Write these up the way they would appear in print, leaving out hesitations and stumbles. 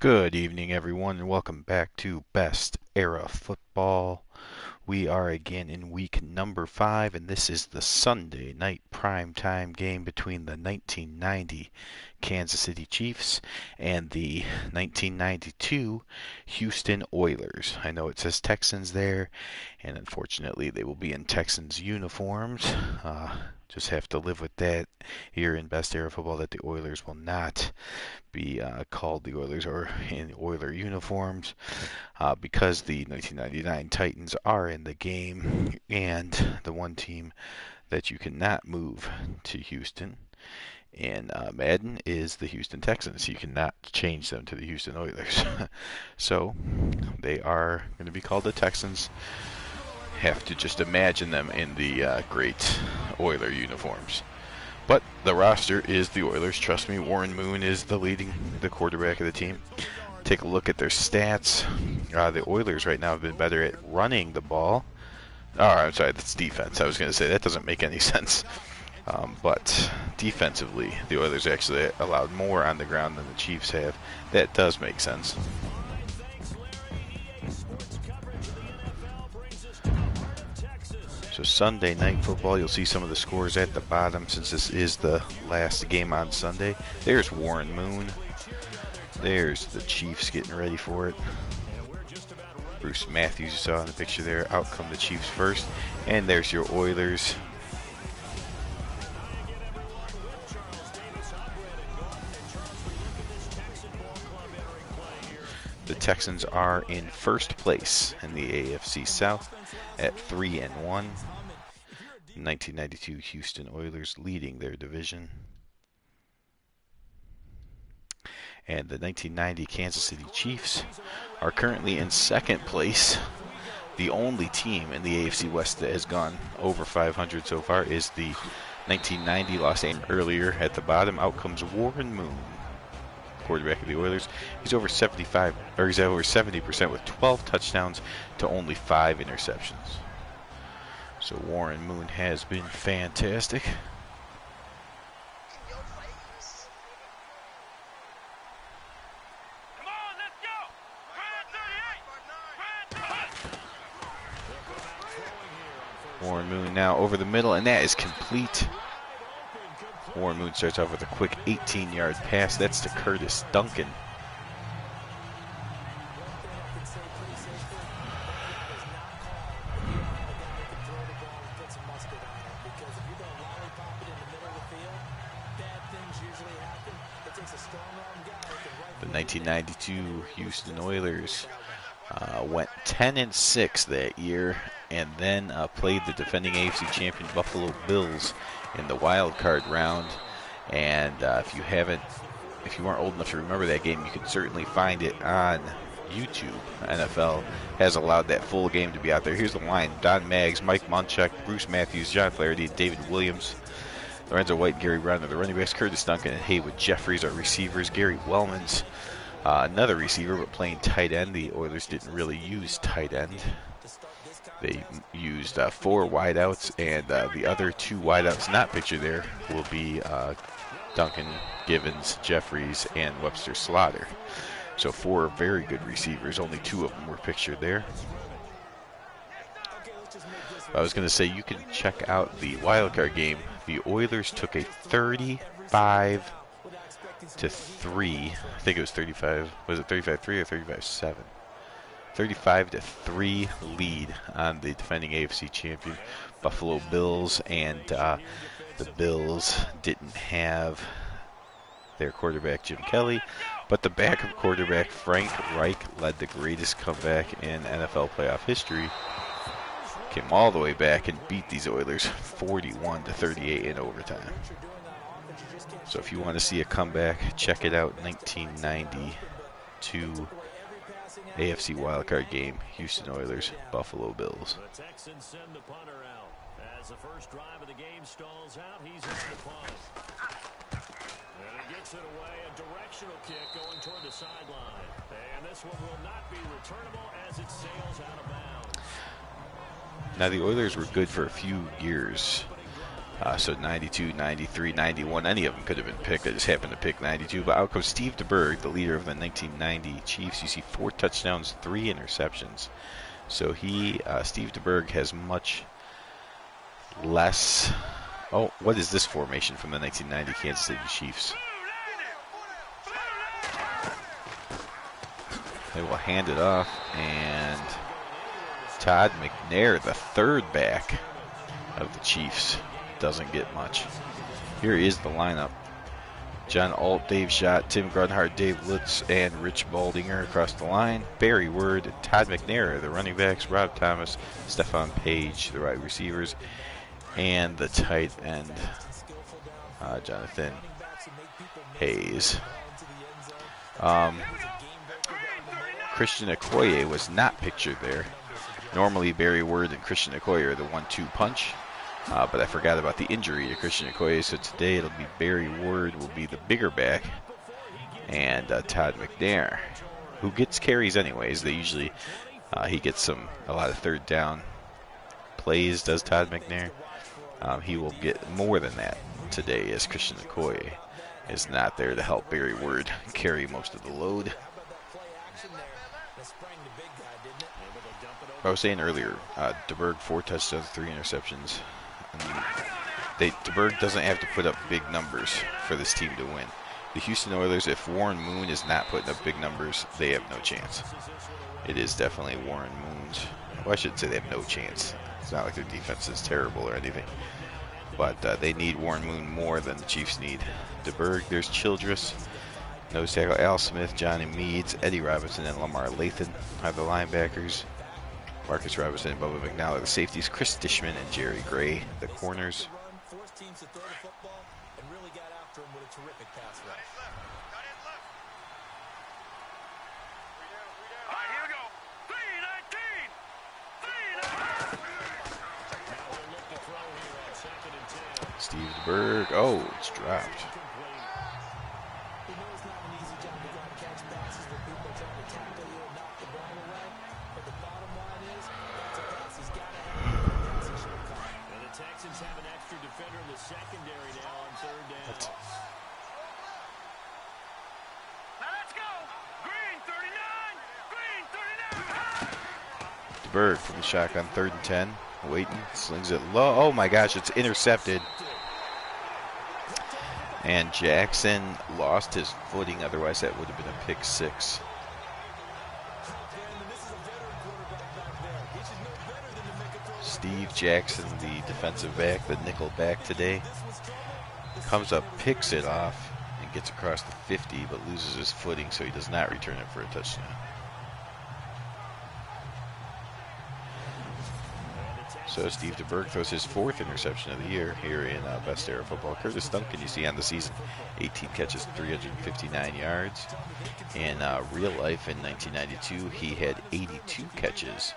Good evening, everyone, and welcome back to Best Era Football. We are again in week number 5, and this is the Sunday night primetime game between the 1990 Kansas City Chiefs and the 1992 Houston Oilers. I know it says Texans there, and unfortunately they will be in Texans uniforms. Just have to live with that here in Best Era Football, that the Oilers will not be called the Oilers or in Oiler uniforms because the 1999 Titans are in the game, and the one team that you cannot move to Houston in Madden is the Houston Texans. You cannot change them to the Houston Oilers. So they are going to be called the Texans. Have to just imagine them in the great Oiler uniforms. But the roster is the Oilers. Trust me, Warren Moon is the quarterback of the team. Take a look at their stats. The Oilers right now have been better at running the ball. Oh, I'm sorry, that's defense. I was going to say that doesn't make any sense. But defensively, the Oilers actually allowed more on the ground than the Chiefs have. That does make sense. So Sunday Night Football, you'll see some of the scores at the bottom since this is the last game on Sunday. There's Warren Moon. There's the Chiefs getting ready for it. Bruce Matthews, you saw in the picture there. Out come the Chiefs first. And there's your Oilers. The Texans are in first place in the AFC South at 3-1. 1992 Houston Oilers leading their division. And the 1990 Kansas City Chiefs are currently in second place. The only team in the AFC West that has gone over 500 so far is the 1990 Los Angeles. Earlier at the bottom, out comes Warren Moon, quarterback of the Oilers. He's over 70% with 12 touchdowns to only 5 interceptions. So Warren Moon has been fantastic. Warren Moon now over the middle, and that is complete. Warren Moon starts off with a quick 18-yard pass. That's to Curtis Duncan. The 1992 Houston Oilers went 10-6 that year, and then played the defending AFC champion Buffalo Bills in the wild card round. And if you weren't old enough to remember that game, you can certainly find it on YouTube. NFL has allowed that full game to be out there. Here's the line: Don Maggs, Mike Munchak, Bruce Matthews, John Flaherty, David Williams, Lorenzo White, Gary Brown are the running backs. Curtis Duncan and Haywood Jeffries are receivers. Gary Wellman's another receiver, but playing tight end. The Oilers didn't really use tight end. They used 4 wideouts, and the other 2 wideouts not pictured there will be Duncan, Givens, Jeffries, and Webster Slaughter. So 4 very good receivers. Only 2 of them were pictured there. I was going to say, you can check out the wildcard game. The Oilers took a 35-3. I think it was 35. Was it 35-3 or 35-7? 35-3 lead on the defending AFC champion Buffalo Bills, and the Bills didn't have their quarterback Jim Kelly, but the backup quarterback Frank Reich led the greatest comeback in NFL playoff history. Came all the way back and beat these Oilers 41-38 in overtime. So if you want to see a comeback, check it out. 1992 AFC wildcard game, Houston Oilers, Buffalo Bills. The Texans send the punter out. As the first drive of the game stalls out, he's in the punt. And he gets it away, a directional kick going toward the sideline. And this one will not be returnable as it sails out of bounds. Now the Oilers were good for a few years So 92, 93, 91, any of them could have been picked. I just happened to pick 92. But out comes Steve DeBerg, the leader of the 1990 Chiefs. You see 4 touchdowns, 3 interceptions. So Steve DeBerg has much less. Oh, what is this formation from the 1990 Kansas City Chiefs? They will hand it off, and Todd McNair, the third back of the Chiefs, doesn't get much. Here is the lineup. John Alt, Dave Schott, Tim Grunhard, Dave Lutz, and Rich Baldinger across the line. Barry Word, Todd McNair, the running backs, Rob Thomas, Stephon Page, the wide receivers, and the tight end, Jonathan Hayes. Christian Okoye was not pictured there. Normally Barry Word and Christian Okoye are the 1-2 punch. But I forgot about the injury to Christian Okoye, so today it'll be Barry Word will be the bigger back, and Todd McNair, who gets carries anyways. They usually he gets a lot of third down plays. Does Todd McNair? He will get more than that today, as Christian Okoye is not there to help Barry Word carry most of the load. I was saying earlier, DeBerg 4 touchdowns, 3 interceptions. DeBerg doesn't have to put up big numbers for this team to win. The Houston Oilers, if Warren Moon is not putting up big numbers, they have no chance. It is definitely Warren Moon's. Well, I shouldn't say they have no chance. It's not like their defense is terrible or anything. But they need Warren Moon more than the Chiefs need DeBerg. There's Childress, nose tackle Al Smith, Johnny Meads, Eddie Robinson, and Lamar Lathan are the linebackers. Marcus Robinson and Bubba McNally, the safeties. Chris Dishman and Jerry Gray, the corners. Steve DeBerg. Oh, it's dropped. DeBerg from the shotgun, 3rd and 10. Waiting, slings it low. Oh my gosh, it's intercepted. And Jackson lost his footing, otherwise that would have been a pick 6. Steve Jackson, the defensive back, the nickel back today, comes up, picks it off, and gets across the 50, but loses his footing, so he does not return it for a touchdown. So Steve DeBerg throws his 4th interception of the year here in Best Era Football. Curtis Duncan, you see on the season, 18 catches, 359 yards. In real life in 1992, he had 82 catches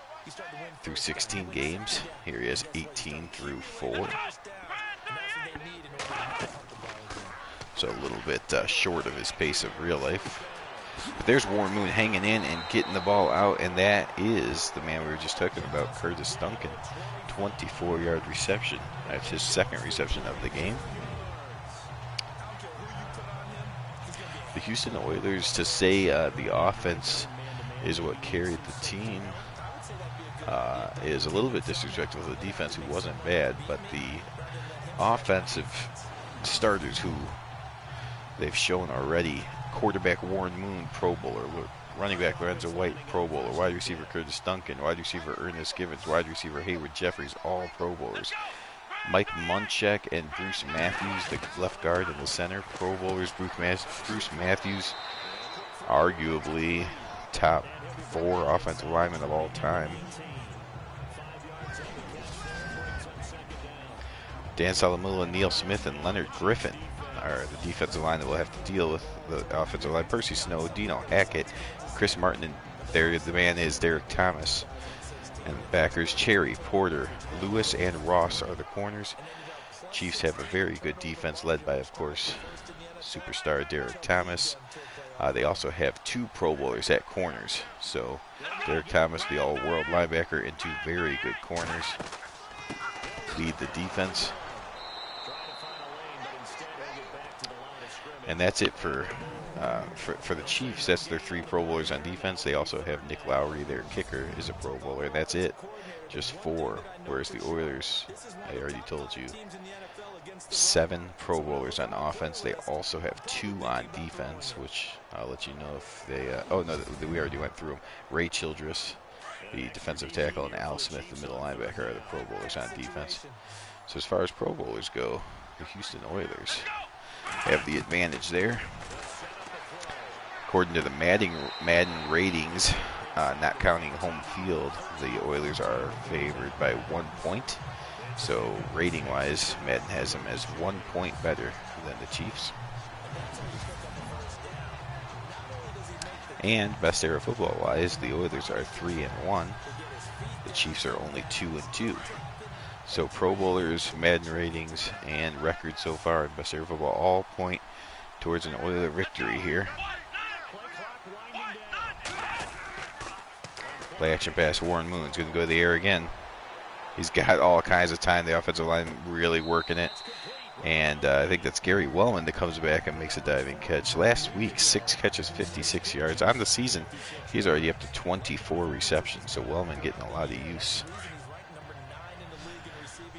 through 16 games. Here he is, 18 through 4. So a little bit short of his pace of real life. But there's Warren Moon hanging in and getting the ball out, and that is the man we were just talking about, Curtis Duncan. 24-yard reception. That's his 2nd reception of the game. The Houston Oilers, to say the offense is what carried the team is a little bit disrespectful to the defense, who wasn't bad, but the offensive starters who they've shown already. Quarterback Warren Moon, Pro Bowler. Running back Lorenzo White, Pro Bowler. Wide receiver Curtis Duncan. Wide receiver Ernest Givens. Wide receiver Hayward Jeffries, all Pro Bowlers. Mike Munchak and Bruce Matthews, the left guard in the center, Pro Bowlers. Bruce Matthews, arguably top 4 offensive linemen of all time. Dan Salamula, Neil Smith, and Leonard Griffin are the defensive line that will have to deal with the offensive line. Percy Snow, Dino Hackett, Chris Martin, and there the man is Derek Thomas. And backers Cherry, Porter, Lewis, and Ross are the corners. Chiefs have a very good defense led by, of course, superstar Derek Thomas. They also have 2 Pro Bowlers at corners. So Derek Thomas, the all-world linebacker, and 2 very good corners lead the defense. And that's it for the Chiefs. That's their 3 Pro Bowlers on defense. They also have Nick Lowry, their kicker, is a Pro Bowler. That's it. Just 4. Whereas the Oilers, I already told you, 7 Pro Bowlers on offense. They also have 2 on defense, which I'll let you know if they. Oh no, we already went through them. Ray Childress, the defensive tackle, and Al Smith, the middle linebacker, are the Pro Bowlers on defense. So as far as Pro Bowlers go, the Houston Oilers have the advantage there. According to the Madden ratings, not counting home field, the Oilers are favored by 1 point. So rating-wise, Madden has them as 1 point better than the Chiefs. And best era football-wise, the Oilers are 3-1. The Chiefs are only 2-2. So Pro Bowlers, Madden ratings, and records so far in best era football all point towards an Oiler victory here. Play action pass. Warren Moon's going to go to the air again. He's got all kinds of time. The offensive line really working it. And I think that's Gary Wellman that comes back and makes a diving catch. Last week, 6 catches, 56 yards. On the season, he's already up to 24 receptions. So Wellman getting a lot of use.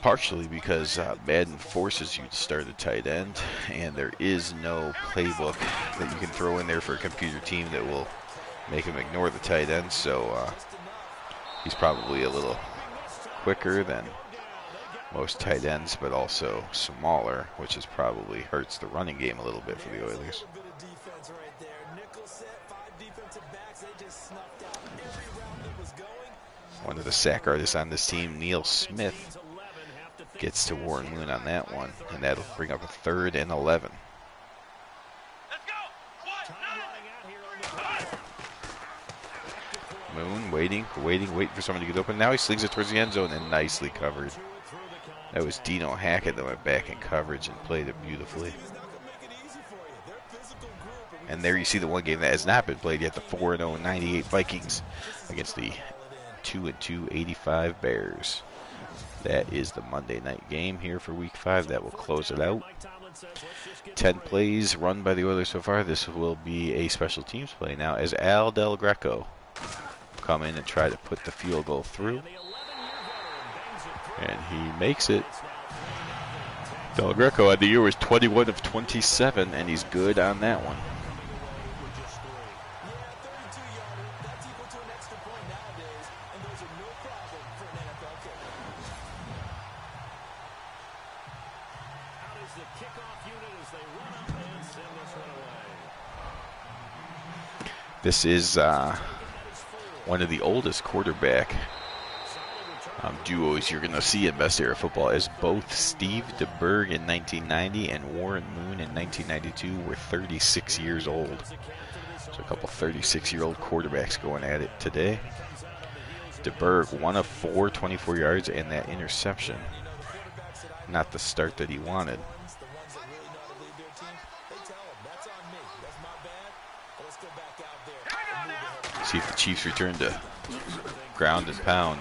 Partially because Madden forces you to start a tight end, and there is no playbook that you can throw in there for a computer team that will make him ignore the tight end. So he's probably a little quicker than most tight ends, but also smaller, which is probably hurts the running game a little bit for the Oilers. One of the sack artists on this team, Neil Smith, gets to Warren Moon on that one, and that'll bring up a 3rd and 11. Moon waiting for somebody to get open. Now he slings it towards the end zone and nicely covered. That was Dino Hackett that went back in coverage and played it beautifully. And there you see the one game that has not been played yet, the 4-0 98 Vikings against the 2-2 85 Bears. That is the Monday night game here for Week 5. That will close it out. 10 plays run by the Oilers so far. This will be a special teams play now as Al Del Greco come in and try to put the field goal through. And he makes it. Del Greco on the year was 21 of 27, and he's good on that one. This is one of the oldest quarterback duos you're going to see in best era football, as both Steve DeBerg in 1990 and Warren Moon in 1992 were 36 years old. So a couple 36-year-old quarterbacks going at it today. DeBerg, 1 of 4, 24 yards, and that interception. Not the start that he wanted. See if the Chiefs return to ground and pound.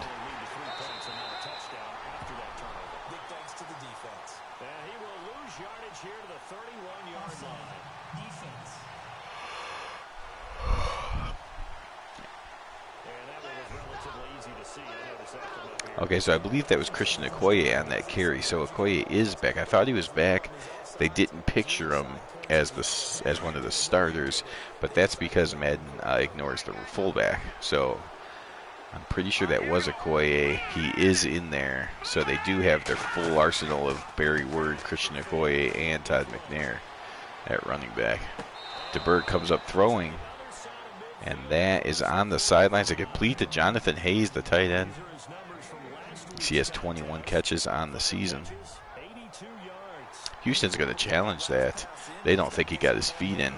Okay, so I believe that was Christian Okoye on that carry. So Okoye is back. I thought he was back. They didn't picture him as one of the starters, but that's because Madden ignores the fullback. So I'm pretty sure that was Okoye. He is in there. So they do have their full arsenal of Barry Word, Christian Okoye, and Todd McNair at running back. DeBerg comes up throwing, and that is on the sidelines. A complete to Jonathan Hayes, the tight end. He has 21 catches on the season. Houston's going to challenge that. They don't think he got his feet in.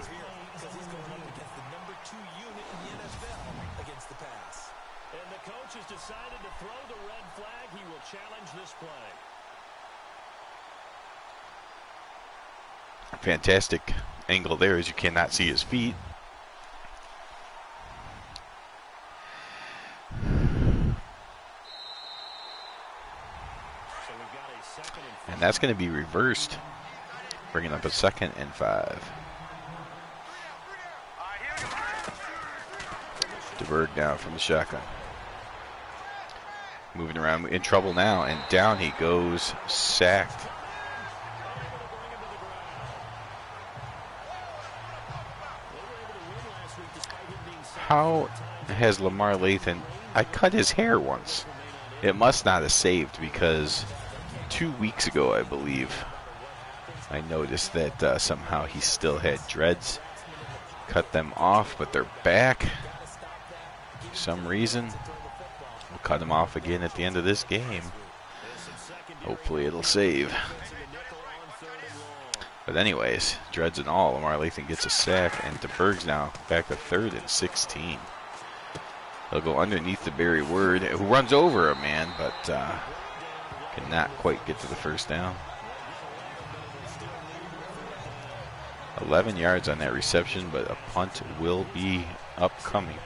Fantastic angle there, as you cannot see his feet. And that's going to be reversed, bringing up a 2nd and 5. DeBerg now from the shotgun. Moving around, in trouble now, and down he goes, sacked. How has Lamar Lathan, I cut his hair once. It must not have saved because 2 weeks ago, I believe, I noticed that somehow he still had dreads. Cut them off, but they're back for some reason. We'll cut them off again at the end of this game. Hopefully it'll save. But anyways, dreads and all, Lamar Lathan gets a sack, and DeBerg's now back to 3rd and 16. They'll go underneath the Barry Word, who runs over a man, but cannot quite get to the first down. 11 yards on that reception, but a punt will be upcoming.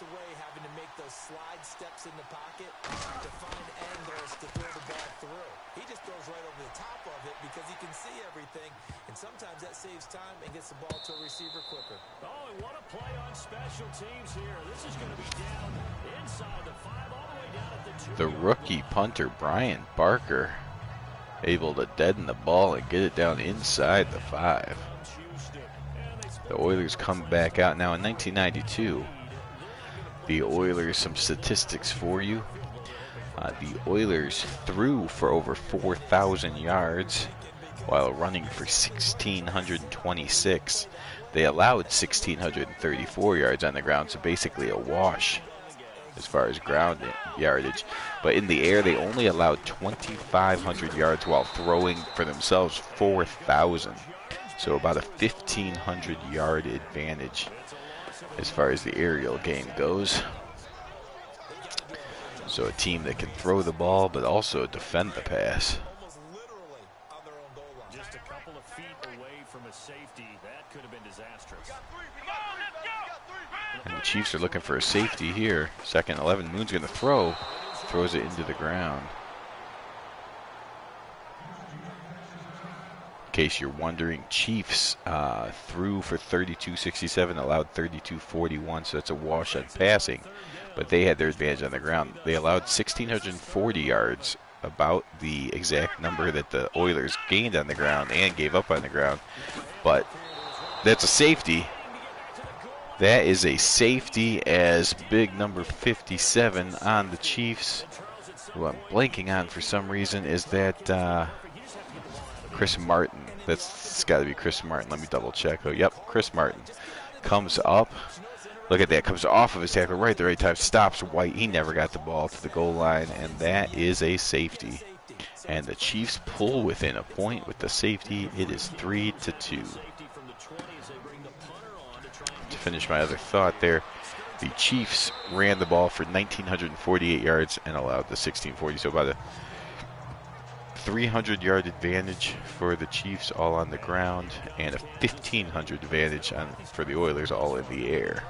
Away having to make those slide steps in the pocket to find angles to throw the ball through. He just throws right over the top of it because he can see everything, and sometimes that saves time and gets the ball to a receiver quicker. Oh, and what a play on special teams here. This is going to be down inside the 5, all the way down at the 2. The rookie punter, Brian Barker, able to deaden the ball and get it down inside the 5. The Oilers come back out now in 1992. The Oilers, some statistics for you. The Oilers threw for over 4,000 yards while running for 1,626. They allowed 1,634 yards on the ground, so basically a wash as far as ground yardage. But in the air, they only allowed 2,500 yards while throwing for themselves 4,000. So about a 1,500 yard advantage as far as the aerial game goes. So a team that can throw the ball but also defend the pass. Just a couple of feet away from a safety. That could have been disastrous. And the Chiefs are looking for a safety here. 2nd 11. Moon's going to throw. Throws it into the ground. In case you're wondering, Chiefs threw for 32.67, allowed 32.41, so that's a wash on passing. But they had their advantage on the ground. They allowed 1,640 yards, about the exact number that the Oilers gained on the ground and gave up on the ground. But that's a safety. That is a safety as big number 57 on the Chiefs, who I'm blanking on for some reason. Is that Chris Martin? That's got to be Chris Martin. Let me double check. Oh, yep, Chris Martin comes up. Look at that. Comes off of his tackle right at the right time. Stops White. He never got the ball to the goal line, and that is a safety. And the Chiefs pull within a point with the safety. It is 3-2. To finish my other thought there, the Chiefs ran the ball for 1,948 yards and allowed the 1,640. So about a 300-yard advantage for the Chiefs, all on the ground, and a 1,500 advantage for the Oilers, all in the air.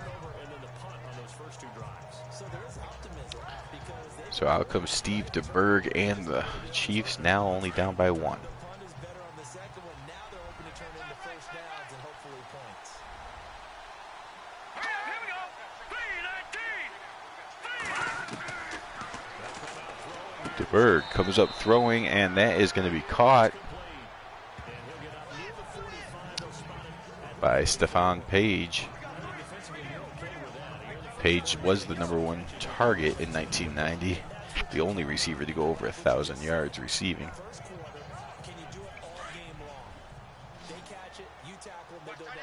So out comes Steve DeBerg, and the Chiefs now only down by 1. DeBerg comes up throwing, and that is going to be caught by Stephon Page. Page was the #1 target in 1990, the only receiver to go over 1,000 yards receiving.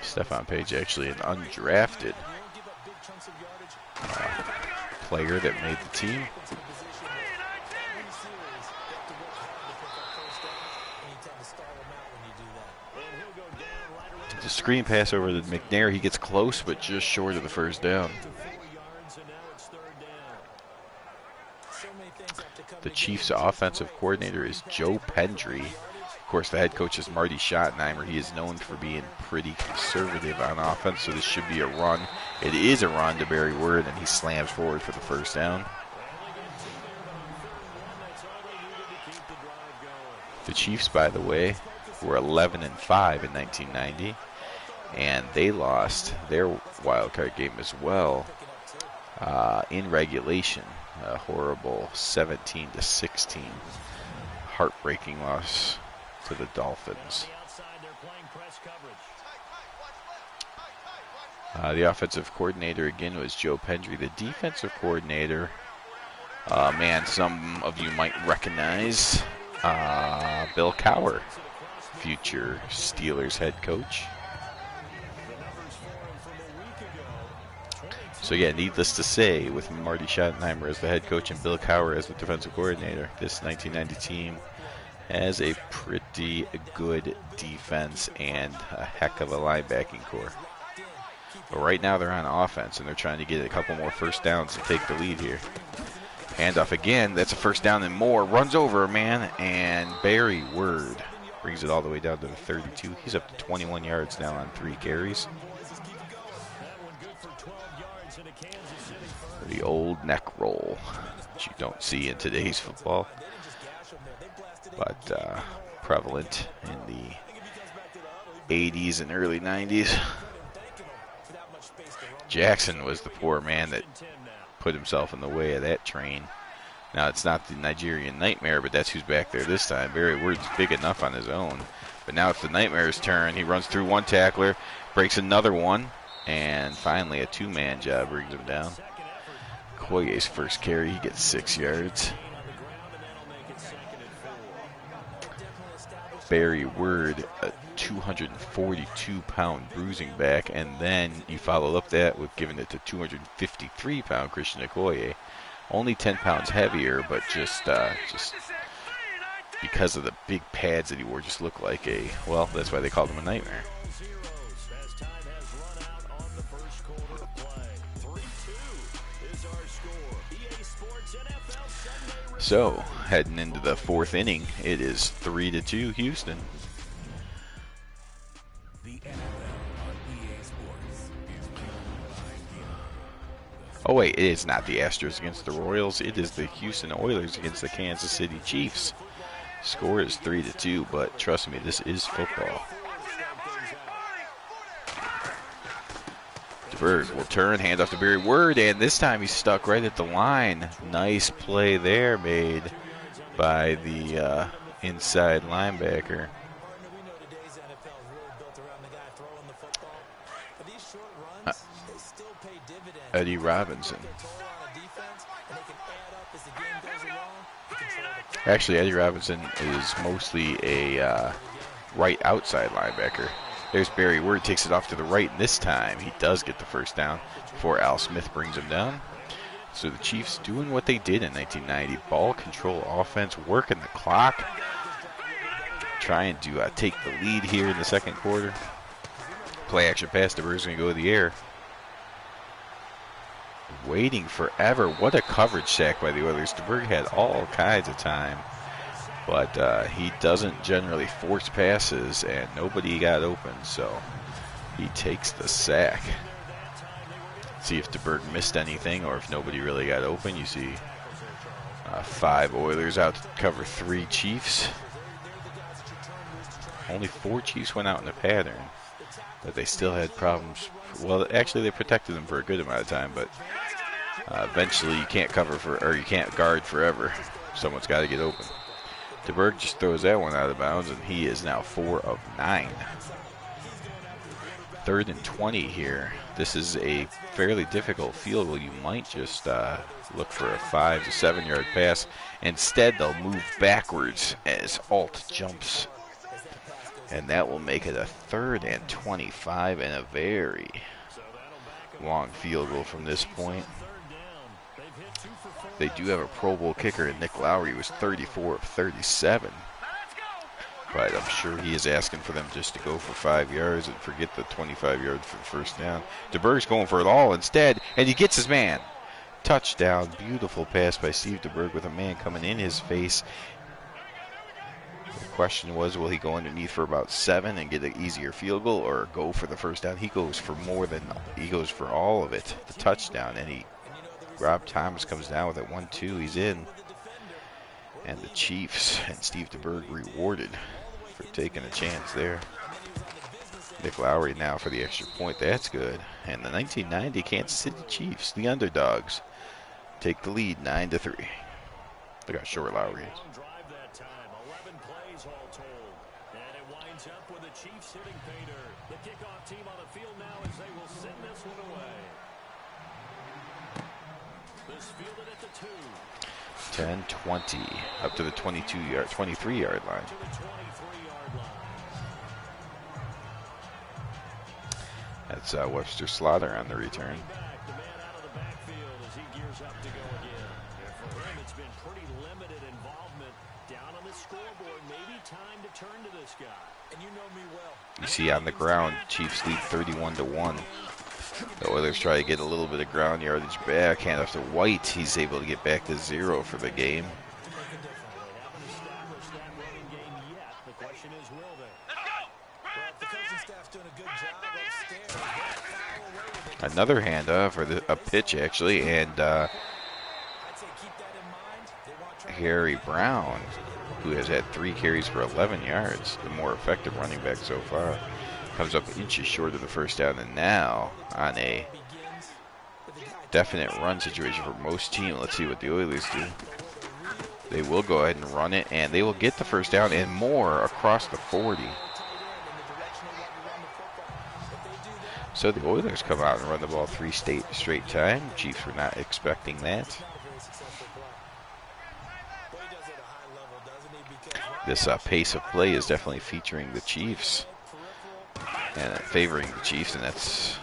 Stephon Page, actually an undrafted player that made the team. The screen pass over to McNair. He gets close, but just short of the first down. The Chiefs' offensive coordinator is Joe Pendry. Of course, the head coach is Marty Schottenheimer. He is known for being pretty conservative on offense, so this should be a run. It is a run to Barry Word, and he slams forward for the first down. The Chiefs, by the way, were 11-5 in 1990, and they lost their wild card game as well in regulation. A horrible 17-16 heartbreaking loss to the Dolphins. The offensive coordinator again was Joe Pendry. The defensive coordinator, man, some of you might recognize Bill Cowher, future Steelers head coach. So yeah, needless to say, with Marty Schottenheimer as the head coach and Bill Cowher as the defensive coordinator, this 1990 team has a pretty good defense and a heck of a linebacking core. But right now they're on offense, and they're trying to get a couple more first downs to take the lead here. Handoff again. That's a first down and more. Runs over a man, and Barry Word brings it all the way down to the 32. He's up to 21 yards now on 3 carries. The old neck roll, which you don't see in today's football, but prevalent in the 80s and early 90s. Jackson was the poor man that put himself in the way of that train. Now, it's not the Nigerian Nightmare, but that's who's back there this time. Barry Word's big enough on his own. But now it's the Nightmare's turn. He runs through one tackler, breaks another one, and finally a 2-man job brings him down. Koye's first carry, he gets 6 yards. Barry Word, a 242-pound bruising back, and then you follow up that with giving it to 253-pound Christian Okoye. Only 10 pounds heavier, but just because of the big pads that he wore, just looked like a, well, that's why they called him a nightmare. So, heading into the 4th inning, it is 3-2 Houston. Oh wait, it is not the Astros against the Royals. It is the Houston Oilers against the Kansas City Chiefs. Score is 3-2, but trust me, this is football. DeBerg will turn, hand off to Barry Word, and this time he's stuck right at the line. Nice play there made by the inside linebacker. Eddie Robinson. Actually, Eddie Robinson is mostly a right outside linebacker. There's Barry Word, takes it off to the right, and this time he does get the first down before Al Smith brings him down. So the Chiefs doing what they did in 1990. Ball control offense, working the clock, trying to take the lead here in the second quarter. Play action pass, DeBerg's going to go to the air. Waiting forever. What a coverage sack by the Oilers. DeBerg had all kinds of time, but he doesn't generally force passes, and nobody got open, so he takes the sack. See if DeBerg missed anything or if nobody really got open. You see 5 Oilers out to cover 3 Chiefs. Only 4 Chiefs went out in a pattern, but they still had problems. Well, actually, they protected them for a good amount of time, but eventually you can't you can't guard forever. Someone's got to get open. DeBerg just throws that one out of bounds, and he is now 4 of 9. 3rd and 20 here. This is a fairly difficult field goal. You might just look for a 5 to 7 yard pass. Instead, they'll move backwards as Alt jumps, and that will make it a 3rd and 25 and a very long field goal from this point. They do have a Pro Bowl kicker, and Nick Lowry was 34 of 37. But I'm sure he is asking for them just to go for 5 yards and forget the 25 yards for the first down. DeBerg's going for it all instead, and he gets his man. Touchdown. Beautiful pass by Steve DeBerg with a man coming in his face. The question was, will he go underneath for about 7 and get an easier field goal, or go for the first down? He goes for all of it, the touchdown, and Rob Thomas comes down with it 1-2. He's in. And the Chiefs and Steve DeBerg rewarded for taking a chance there. Nick Lowry now for the extra point. That's good. And the 1990 Kansas City Chiefs, the underdogs, take the lead 9-3. Look how short Lowry is. Long drive that time. 11 plays all told. And it winds up with the Chiefs hitting pay dirt. The kickoff team on the field now as they will send this one away. This fielded at the 2. 10-20 up to the 23-yard line. To the 23-yard line. That's Webster Slaughter on the return. Back, the man out of the backfield as he gears up to go again. And for him, it's been pretty limited involvement down on the scoreboard. Maybe time to turn to this guy. And you know me well. You see on the ground, Chiefs lead 31-1. The Oilers try to get a little bit of ground yardage back. Hand off to White. He's able to get back to 0 for the game. They haven't established that running game yet. The question is, will they? Well, the coaching staff's doing a good job upstairs. Foul away with it. Another handoff, or a pitch actually, and I'd say keep that in mind. They want to Harry Brown, who has had 3 carries for 11 yards, the more effective running back so far, comes up inches short of the first down, and now on a begins with the guy definite run situation for most teams. Let's see what the Oilers do. They will go ahead and run it, and they will get the first down and more across the 40. tight end in the direction they want to run the football. If they do that, So the Oilers come out and run the ball 3 straight time. Chiefs were not expecting that. it's not a very successful play. But he does it at a high level, doesn't he? Because This pace of play is definitely featuring the Chiefs and favoring the Chiefs, and that's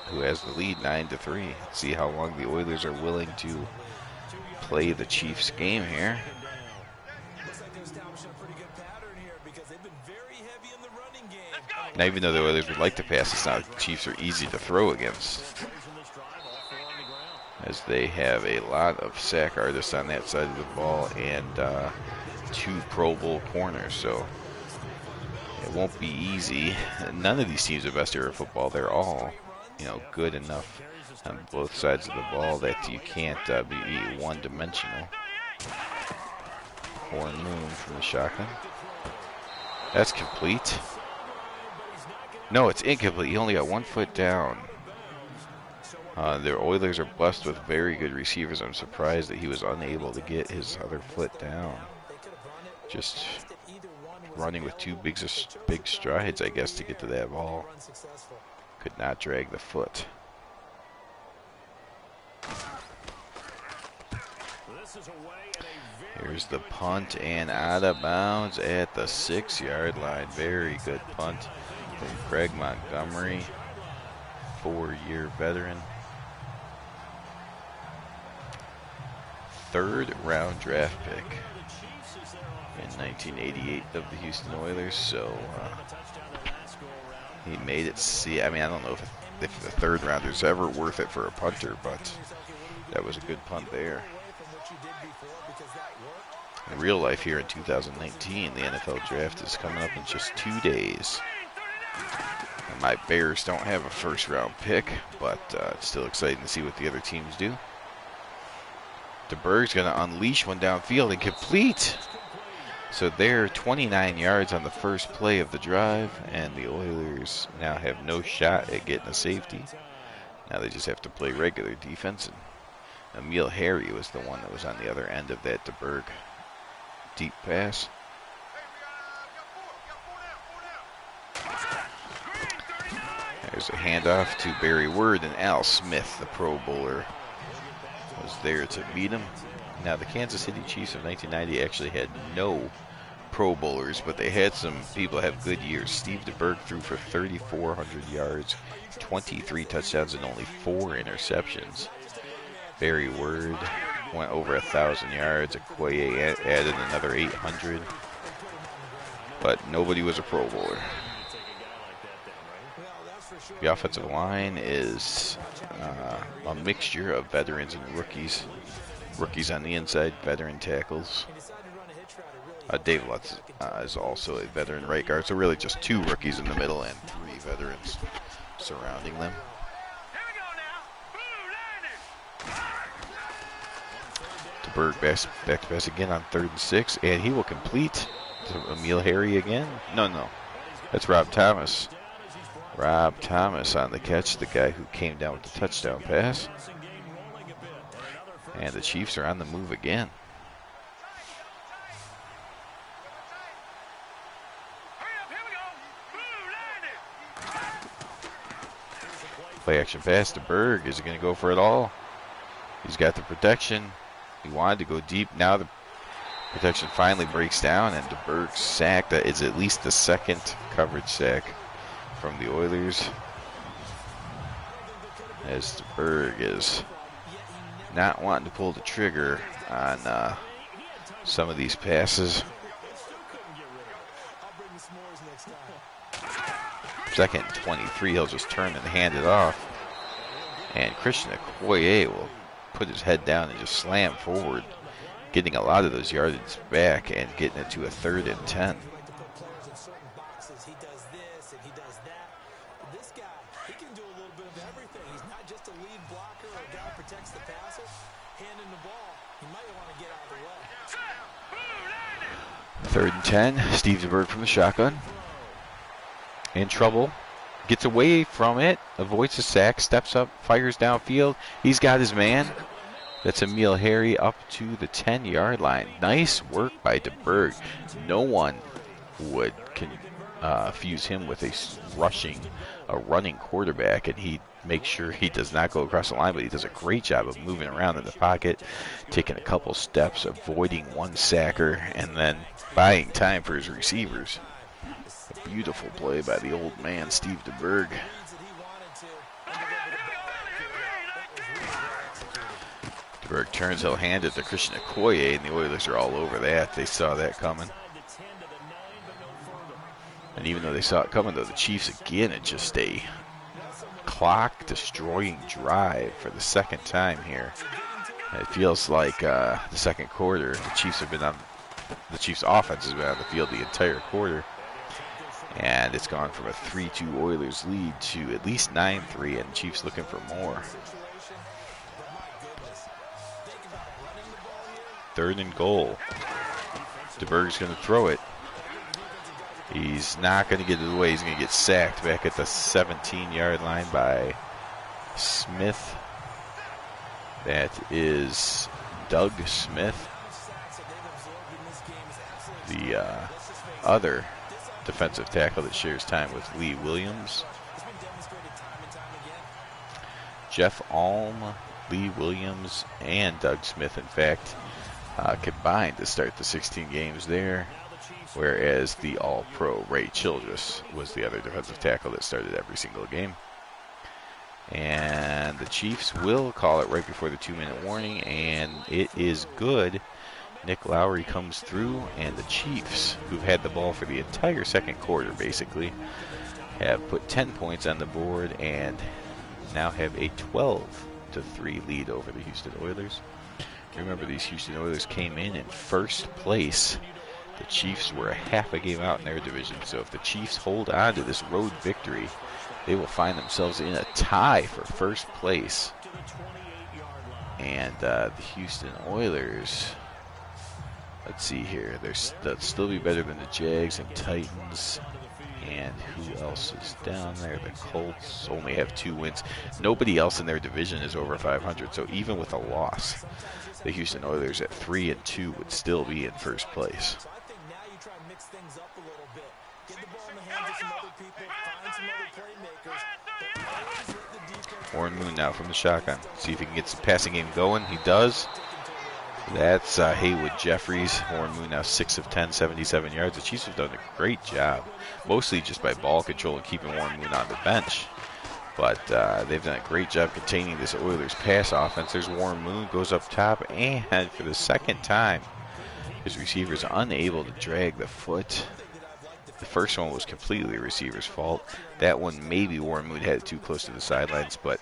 who has the lead 9-3. See how long the Oilers are willing to play the Chiefs game here. looks like they're establishing a pretty good pattern here because they've been very heavy in the running game. Now, even though the Oilers would like to pass, it's not the Chiefs are easy to throw against, Plays in this drive, all 4 on the ground. as they have a lot of sack artists on that side of the ball and 2 Pro Bowl corners, so it won't be easy. None of these teams are best era football. They're all, good enough on both sides of the ball that you can't be one-dimensional. Horn moon from the shotgun. That's complete. No, it's incomplete. He only got 1 foot down. Their Oilers are blessed with very good receivers. I'm surprised that he was unable to get his other foot down. Just running with 2 big strides, I guess, to get to that ball. Unsuccessful. Could not drag the foot. This is away in a very Here's the good punt kick. and out of bounds at the 6-yard line. Very good punt from Craig Montgomery, 4-year veteran. 3rd round draft pick in 1988 of the Houston Oilers. So he made it. I don't know if the 3rd round is ever worth it for a punter, but that was a good punt there. In real life here in 2019, the NFL draft is coming up in just 2 days. And my Bears don't have a 1st round pick, but it's still exciting to see what the other teams do. DeBerg's going to unleash one downfield and complete. So they're 29 yards on the first play of the drive, and the Oilers now have no shot at getting a safety. Now they just have to play regular defense, and Emil Harry was the one that was on the other end of that DeBerg deep pass. There's a handoff to Barry Word, and Al Smith, the Pro Bowler, was there to meet him. Now, the Kansas City Chiefs of 1990 actually had no Pro Bowlers, but they had some people have good years. Steve DeBerg threw for 3,400 yards, 23 touchdowns, and only 4 interceptions. Barry Word went over 1,000 yards. Okoye added another 800, but nobody was a Pro Bowler. The offensive line is a mixture of veterans and rookies. Rookies on the inside, veteran tackles. Dave Lutz is also a veteran right guard, so really just 2 rookies in the middle and 3 veterans surrounding them. Berg back to pass again on 3rd and 6, and he will complete to Emil Harry again. No. That's Rob Thomas. Rob Thomas on the catch, the guy who came down with the touchdown pass. And the Chiefs are on the move again. Play action pass to Berg. Is he going to go for it all? He's got the protection. He wanted to go deep. Now the protection finally breaks down, and DeBerg's sack. That is at least the second coverage sack from the Oilers. As DeBerg is not wanting to pull the trigger on some of these passes. 2nd and 23, he'll just turn and hand it off. And Christian Okoye will put his head down and just slam forward, getting a lot of those yardage back and getting it to a 3rd and 10. Third and 10, Steve DeBerg from the shotgun. In trouble, gets away from it, avoids the sack, steps up, fires downfield. He's got his man. That's Emil Harry up to the 10-yard line. Nice work by DeBerg. No one would confuse him with a running quarterback, and he makes sure he does not go across the line, but he does a great job of moving around in the pocket, taking a couple steps, avoiding one sacker, and then buying time for his receivers. A beautiful play by the old man, Steve DeBerg. DeBerg turns, he'll hand it to Christian Okoye, and the Oilers are all over that. They saw that coming. And even though they saw it coming, though, the Chiefs, again, it's just a clock-destroying drive for the second time here. It feels like the second quarter, the Chiefs' offense has been on the field the entire quarter. And it's gone from a 3-2 Oilers lead to at least 9-3, and the Chiefs looking for more. 3rd and goal. DeBerg's going to throw it. He's not going to get it away. He's going to get sacked back at the 17-yard line by Smith. That is Doug Smith, the other defensive tackle that shares time with Lee Williams. Jeff Alm, Lee Williams, and Doug Smith, in fact, combined to start the 16 games there, whereas the All-Pro Ray Childress was the other defensive tackle that started every single game. And the Chiefs will call it right before the 2-minute warning, and it is good. Nick Lowry comes through, and the Chiefs, who've had the ball for the entire second quarter, basically, have put 10 points on the board and now have a 12-3 lead over the Houston Oilers. Remember, these Houston Oilers came in first place. The Chiefs were a half a game out in their division, so if the Chiefs hold on to this road victory, they will find themselves in a tie for first place. And the Houston Oilers, let's see here, they'll still be better than the Jags and Titans. And who else is down there? The Colts only have 2 wins. Nobody else in their division is over 500, so even with a loss, the Houston Oilers at 3-2 would still be in first place. So I think now you try and mix things up a little bit. Get the ball in the hands of some other people, find some other playmakers, but always let the defense. Warren Moon now from the shotgun. See if he can get some passing game going. He does. That's Haywood Jeffries. Warren Moon now 6 of 10, 77 yards. The Chiefs have done a great job, mostly just by ball control and keeping Warren Moon on the bench. But they've done a great job containing this Oilers pass offense. There's Warren Moon, goes up top, and for the second time, his receiver's unable to drag the foot. The first one was completely a receiver's fault. That one, maybe Warren Moon had it too close to the sidelines, but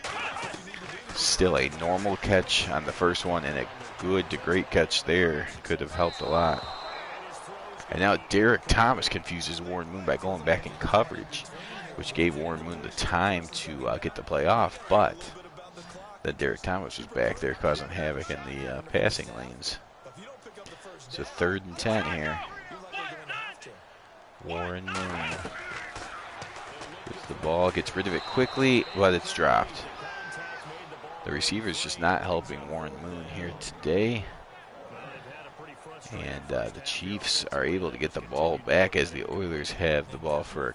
still a normal catch on the first one, and a good to great catch there. Could have helped a lot. And now Derek Thomas confuses Warren Moon by going back in coverage, which gave Warren Moon the time to get the play off, but Then Derek Thomas was back there causing havoc in the passing lanes. So 3rd and 10 here. Warren Moon gets the ball, gets rid of it quickly, but it's dropped. The receiver's just not helping Warren Moon here today. And the Chiefs are able to get the ball back as the Oilers have the ball for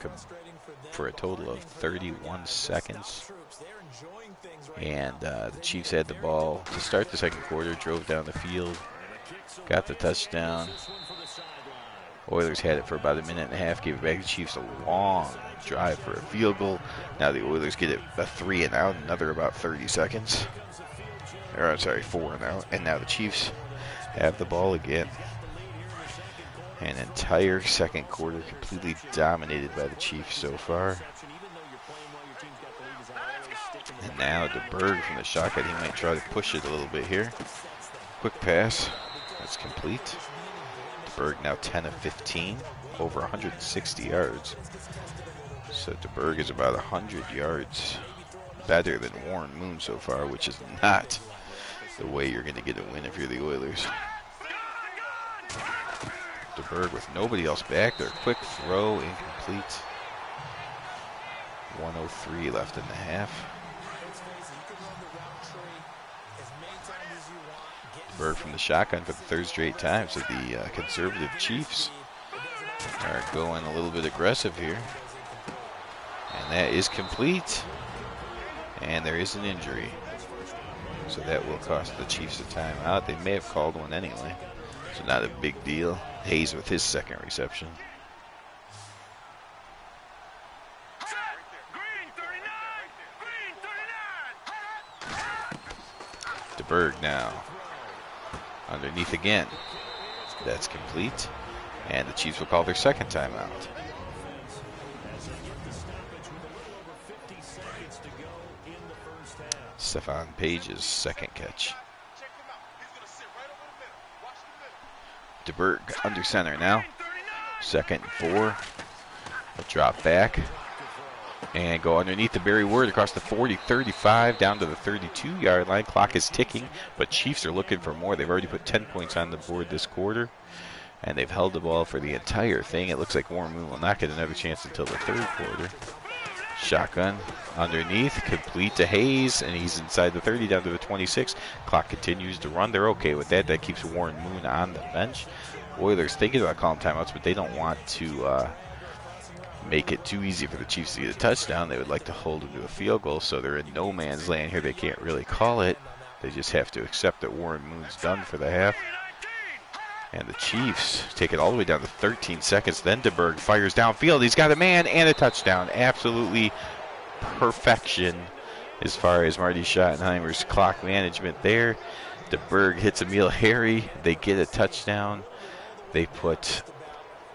a total of 31 seconds. And the Chiefs had the ball to start the second quarter, drove down the field, got the touchdown. Oilers had it for about a minute and a half, gave it back to the Chiefs, a long drive for a field goal. Now the Oilers get it a 3 and out, another about 30 seconds. Or I'm sorry, 4 and out. And now the Chiefs have the ball again. An entire second quarter completely dominated by the Chiefs so far. And now DeBerg from the shotgun, he might try to push it a little bit here. Quick pass, that's complete. DeBerg now 10 of 15, over 160 yards. So DeBerg is about 100 yards better than Warren Moon so far, which is not the way you're going to get a win if you're the Oilers. DeBerg with nobody else back there. Quick throw, incomplete. 1:03 left in the half. DeBerg from the shotgun for the 3rd straight time. So the conservative Chiefs are going a little bit aggressive here. And that is complete. And there is an injury. So that will cost the Chiefs a timeout. They may have called one anyway. So not a big deal. Hayes with his 2nd reception. DeBerg now underneath again. That's complete. And the Chiefs will call their 2nd timeout. Stephon Page's 2nd catch. DeBerg under center now. 2nd and 4. He'll drop back and go underneath the Barry Ward across the 40, 35, down to the 32-yard line. Clock is ticking, but Chiefs are looking for more. They've already put 10 points on the board this quarter, and they've held the ball for the entire thing. It looks like Warren Moon will not get another chance until the 3rd quarter. Shotgun underneath, complete to Hayes, and he's inside the 30 down to the 26. Clock continues to run. They're okay with that. That keeps Warren Moon on the bench. Oilers thinking about calling timeouts, but they don't want to make it too easy for the Chiefs to get a touchdown. They would like to hold them to a field goal, so they're in no man's land here. They can't really call it. They just have to accept that Warren Moon's done for the half. And the Chiefs take it all the way down to 13 seconds. Then DeBerg fires downfield. He's got a man and a touchdown. Absolutely perfection as far as Marty Schottenheimer's clock management there. DeBerg hits Emil Harry. They get a touchdown. They put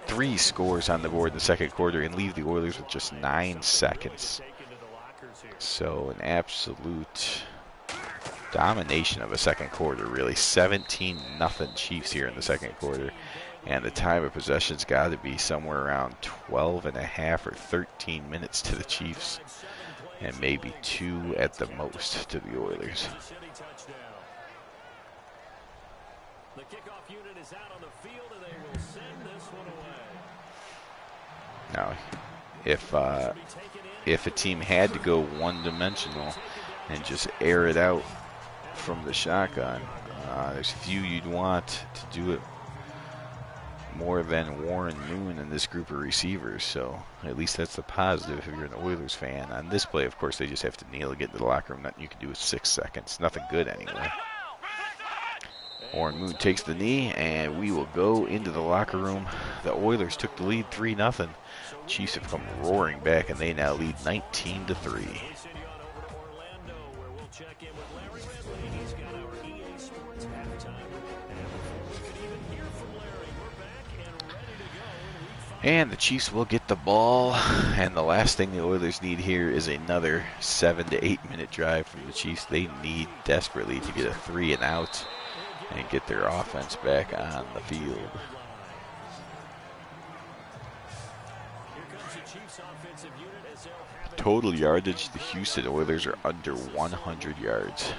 3 scores on the board in the second quarter and leave the Oilers with just 9 seconds. So an absolute domination of a second quarter, really. 17-0 Chiefs here in the second quarter. And the time of possession's got to be somewhere around 12 and a half or 13 minutes to the Chiefs, and maybe 2 at the most to the Oilers. The kickoff unit is out on the field, and they will send this one away. Now, if a team had to go one-dimensional and just air it out from the shotgun, there's few you'd want to do it more than Warren Moon and this group of receivers. So at least that's the positive if you're an Oilers fan. On this play, of course, they just have to kneel to get into the locker room. Nothing you can do with 6 seconds. Nothing good anyway. Warren Moon takes the knee, and we will go into the locker room. The Oilers took the lead 3-0. Chiefs have come roaring back, and they now lead 19-3. And the Chiefs will get the ball, and the last thing the Oilers need here is another 7 to 8 minute drive from the Chiefs. They need desperately to get a 3 and out and get their offense back on the field. total yardage, the Houston Oilers are under 100 yards.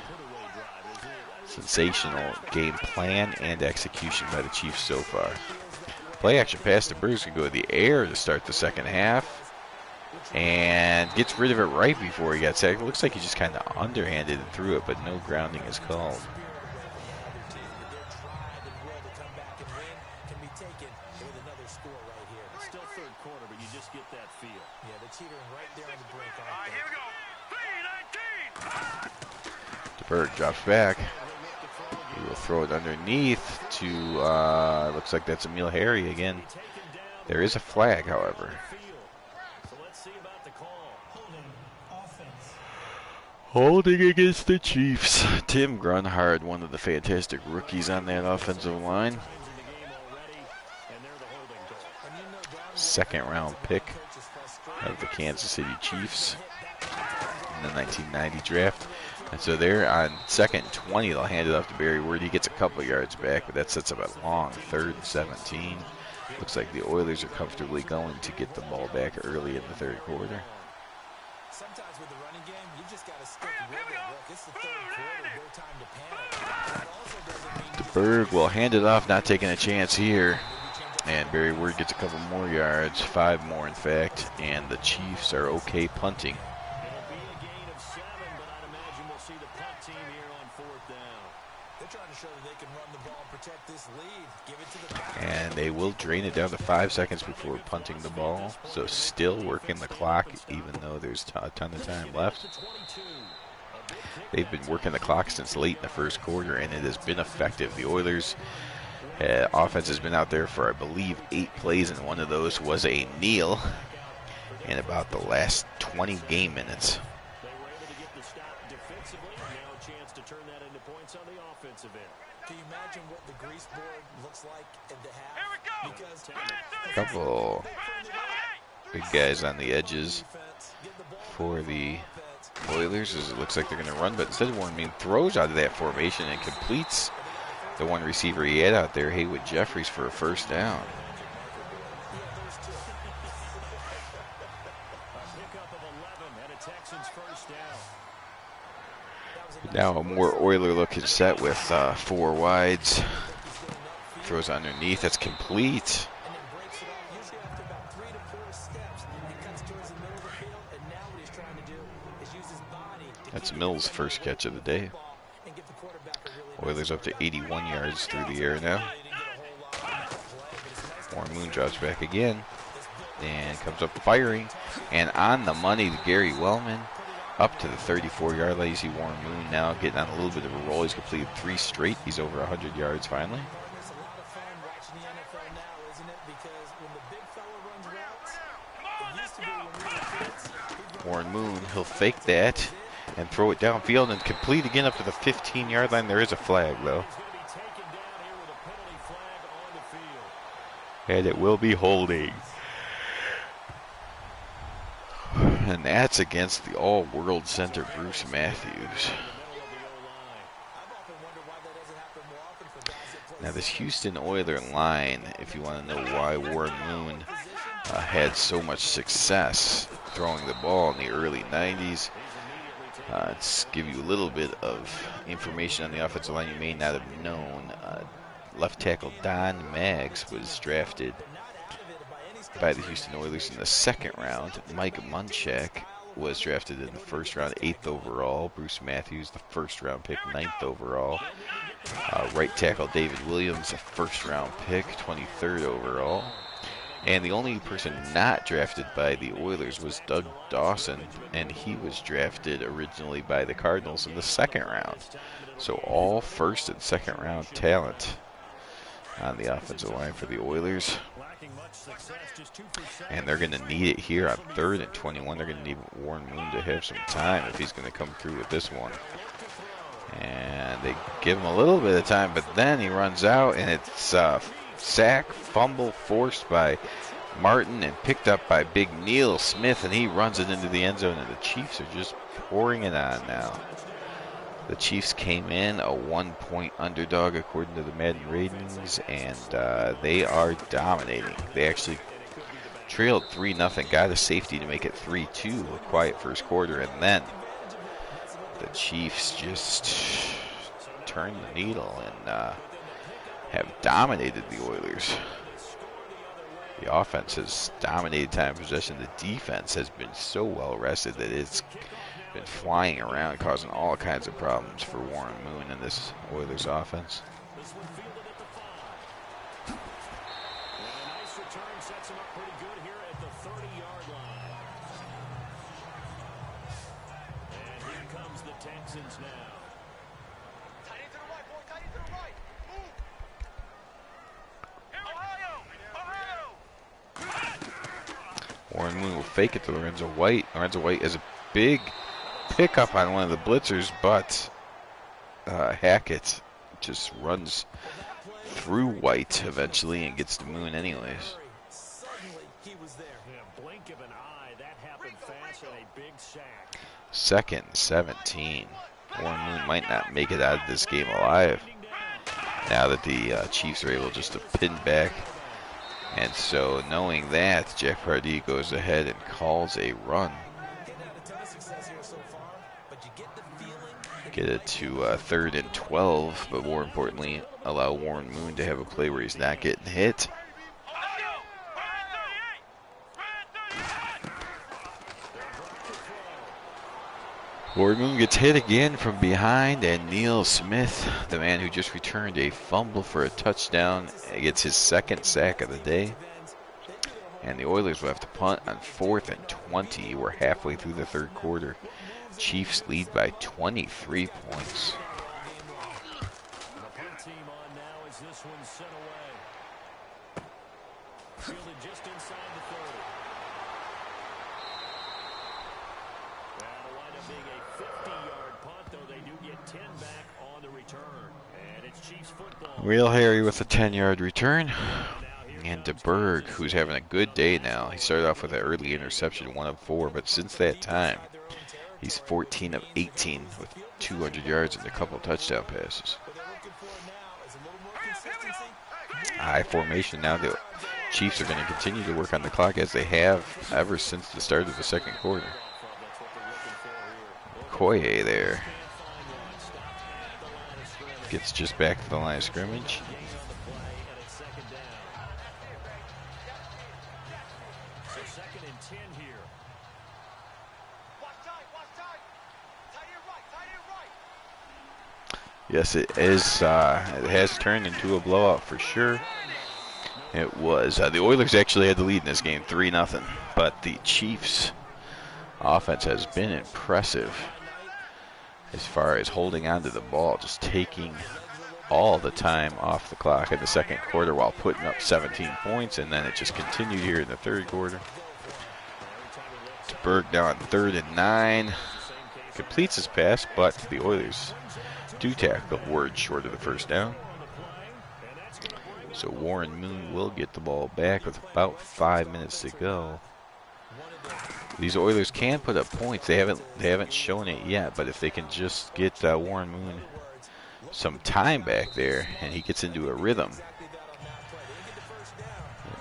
Sensational game plan and execution by the Chiefs so far. Play action pass to Bruce can go to the air to start the second half. And gets rid of it right before he got sacked. It looks like he just kind of underhanded it through it, but no grounding is called. DeBerg drops back. He will throw it underneath to, looks like that's Emil Harry again. There is a flag, however. Holding against the Chiefs. Tim Grunhard, one of the fantastic rookies on that offensive line. Second round pick of the Kansas City Chiefs in the 1990 draft. And so they're on second and 20. They'll hand it off to Barry Ward. He gets a couple yards back, but that sets up a long 3rd and 17. Looks like the Oilers are comfortably going to get the ball back early in the 3rd quarter. Sometimes with the running game, you just got to stick with it. Look, it's the 3rd quarter, no time to panic. That also doesn't mean DeBerg will hand it off, not taking a chance here. And Barry Ward gets a couple more yards, 5 more in fact, and the Chiefs are okay punting. And they will drain it down to 5 seconds before punting the ball. So still working the clock, even though there's a ton of time left. They've been working the clock since late in the 1st quarter, and it has been effective. The Oilers offense has been out there for, I believe, 8 plays, and one of those was a kneel in about the last 20 game minutes. Can you imagine what the grease board looks like at the half? Because a couple big guys on the edges for the Oilers as it looks like they're going to run, but instead Warren Moon throws out of that formation and completes the one receiver he had out there, Haywood Jeffries, for a 1st down. Now a more Oiler looking set with 4 wides. Throws underneath, that's complete. That's Mills' first catch of the day. Oilers up to 81 yards through the air now. Warren Moon drops back again and comes up firing. And on the money to Gary Wellman. Up to the 34-yard line. You see Warren Moon now getting on a little bit of a roll. He's completed 3 straight. He's over 100 yards finally. Warren Moon, he'll fake that and throw it downfield and complete again up to the 15-yard line. There is a flag, though. And it will be holding. And that's against the all-world center, Bruce Matthews. Now this Houston Oiler line, if you want to know why Warren Moon had so much success throwing the ball in the early 90s, to give you a little bit of information on the offensive line you may not have known. Left tackle Don Maggs was drafted by the Houston Oilers in the 2nd round. Mike Munchak was drafted in the 1st round, 8th overall. Bruce Matthews, the 1st round pick, 9th overall. Right tackle David Williams, a 1st round pick, 23rd overall. And the only person not drafted by the Oilers was Doug Dawson, and he was drafted originally by the Cardinals in the 2nd round. So all 1st and 2nd round talent on the offensive line for the Oilers. And they're going to need it here on 3rd and 21. They're going to need Warren Moon to have some time if he's going to come through with this one. And they give him a little bit of time, but then he runs out, and it's sack, fumble forced by Martin and picked up by Big Neil Smith, and he runs it into the end zone, and the Chiefs are just pouring it on now. The Chiefs came in a 1-point underdog according to the Madden ratings, and they are dominating. They actually trailed 3-0, got a safety to make it 3-2, a quiet first quarter, and then the Chiefs just turned the needle and have dominated the Oilers. The offense has dominated time possession. The defense has been so well rested that it's been flying around, causing all kinds of problems for Warren Moon and this Oilers offense. This one fielded at the 5. And a nice return sets him up pretty good here at the 30-yard line. And here comes the Texans now. Tight end to the right, boy. Tight end to the right. Move. Ohio. Warren Moon will fake it to Lorenzo White. Lorenzo White has a big pickup on one of the blitzers, but Hackett just runs through White eventually and gets to Moon anyways. Suddenly, he was there. Yeah, blink of an eye. That happened fast and a big sack. 2nd and 17. Warren Moon might not make it out of this game alive now that the Chiefs are able just to pin back. And so knowing that, Jack Pardee goes ahead and calls a run. Get it to 3rd and 12, but more importantly, allow Warren Moon to have a play where he's not getting hit. Warren Moon gets hit again from behind, and Neil Smith, the man who just returned a fumble for a touchdown, gets his 2nd sack of the day. And the Oilers will have to punt on 4th and 20. We're halfway through the 3rd quarter. Chiefs lead by 23 points. The punt team on now as this one's sent away. Fielded just inside the 30. That'll wind up being a 50-yard punt, though they do get 10 back on the return. And it's Chiefs football. Real Harry with a 10-yard return. And DeBerg, who's having a good day now. He started off with an early interception, 1 of 4, but since that time, he's 14 of 18 with 200 yards and a couple touchdown passes. High formation now. The Chiefs are going to continue to work on the clock as they have ever since the start of the 2nd quarter. Koye there gets just back to the line of scrimmage. So 2nd and 10 here. Yes, it is. It has turned into a blowout for sure. It was. The Oilers actually had the lead in this game, 3-0. But the Chiefs' offense has been impressive as far as holding on to the ball, just taking all the time off the clock in the 2nd quarter while putting up 17 points, and then it just continued here in the 3rd quarter. DeBerg now on 3rd and 9. Completes his pass, but the Oilers do tackle Ward short of the 1st down. So Warren Moon will get the ball back with about 5 minutes to go. These Oilers can put up points. They haven't shown it yet, but if they can just get Warren Moon some time back there and he gets into a rhythm,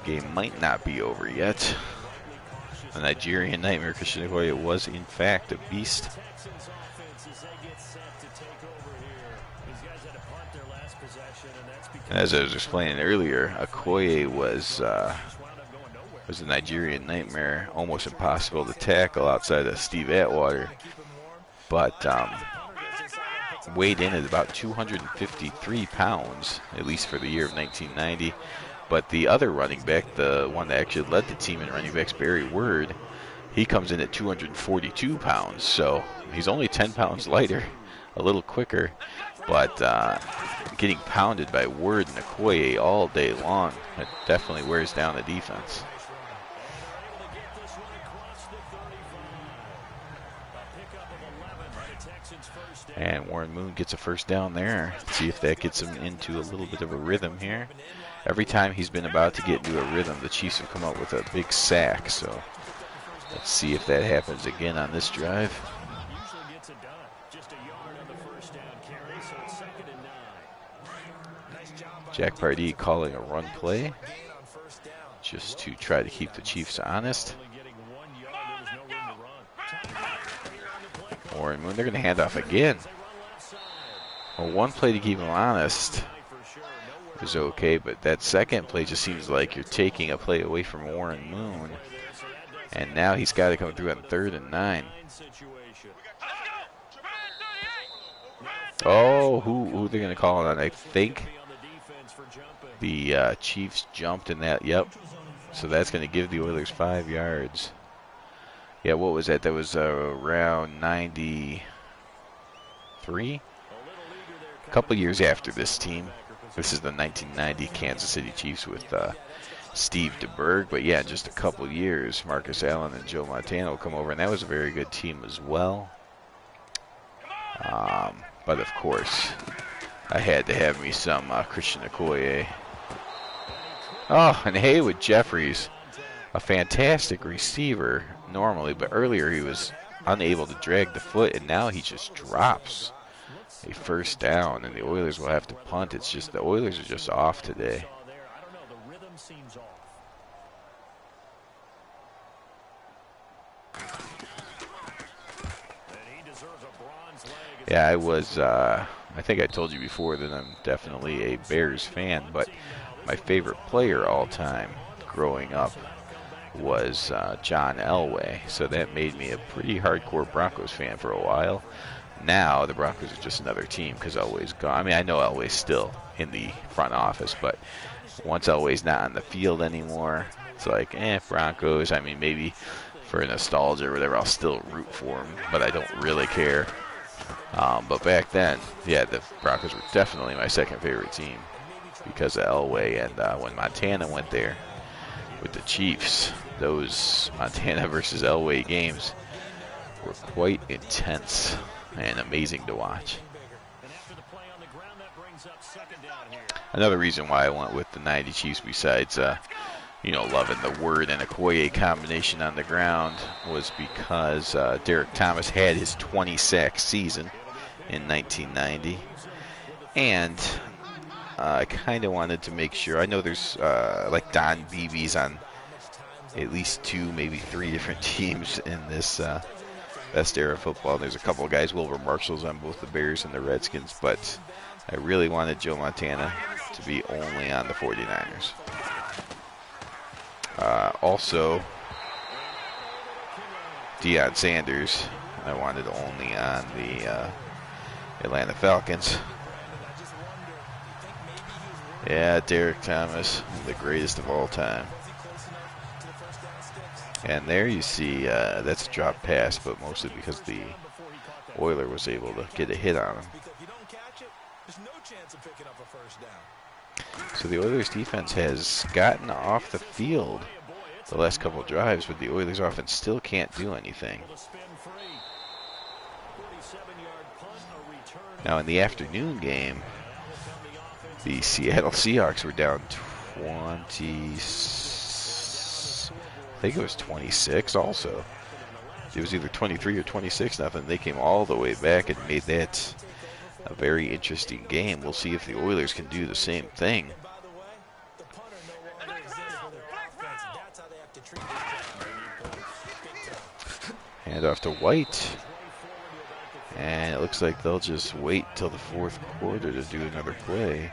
the game might not be over yet. The Nigerian Nightmare, Christian Okoye, was in fact a beast. And as I was explaining earlier, Okoye was a Nigerian Nightmare, almost impossible to tackle outside of Steve Atwater, but weighed in at about 253 pounds, at least for the year of 1990. But the other running back, the one that actually led the team in running backs, Barry Word, he comes in at 242 pounds, so he's only 10 pounds lighter, a little quicker, but getting pounded by Word and Okoye all day long, it definitely wears down the defense. And Warren Moon gets a 1st down there. See if that gets him into a little bit of a rhythm here. Every time he's been about to get into a rhythm, the Chiefs have come up with a big sack. So let's see if that happens again on this drive. Usually gets it done. Just a yard on the 1st down carry, so it's 2nd and 9. Jack Pardee calling a run play. just to try to keep the Chiefs honest. Warren Moon, they're going to hand off again. Well, one play to keep them honest is okay, but that second play just seems like you're taking a play away from Warren Moon. And now he's got to come through on 3rd and 9. Oh, who they're going to call it on? I think the Chiefs jumped in that. Yep. So that's going to give the Oilers 5 yards. Yeah, what was that? That was around 93? A couple years after this team. This is the 1990 Kansas City Chiefs with Steve DeBerg. But yeah, just a couple years, Marcus Allen and Joe Montana will come over, and that was a very good team as well. But of course, I had to have me some Christian Okoye. Oh, and Haywood Jeffries, a fantastic receiver normally, but earlier he was unable to drag the foot, and now he just drops a 1st down, and the Oilers will have to punt. It's just the Oilers are just off today. Yeah, I think I told you before that I'm definitely a Bears fan, but my favorite player all time growing up was John Elway, so that made me a pretty hardcore Broncos fan for a while. Now the Broncos are just another team because Elway's gone. I mean, I know Elway's still in the front office, but once Elway's not on the field anymore, it's like, Broncos. I mean, maybe for nostalgia or whatever, I'll still root for him, but I don't really care. But back then, yeah, the Broncos were definitely my second favorite team because of Elway. And when Montana went there with the Chiefs, those Montana versus Elway games were quite intense and amazing to watch. Another reason why I went with the 90 Chiefs, besides loving the Word and Okoye combination on the ground, was because Derek Thomas had his 26th season in 1990, and I kind of wanted to make sure. I know there's like Don Beebe's on at least 2, maybe 3 different teams in this best era of football. There's a couple of guys, Wilbur Marshall's on both the Bears and the Redskins, but I really wanted Joe Montana to be only on the 49ers. Also, Deion Sanders, I wanted only on the Atlanta Falcons. Yeah, Derek Thomas, the greatest of all time. And there you see, that's a drop pass, but mostly because the Oiler was able to get a hit on him. So the Oilers defense has gotten off the field the last couple of drives, but the Oilers offense still can't do anything. Now in the afternoon game, the Seattle Seahawks were down 20, I think it was 26 also. It was either 23 or 26 nothing. They came all the way back and made that a very interesting game. We'll see if the Oilers can do the same thing. Hand off to White. And it looks like they'll just wait till the 4th quarter to do another play.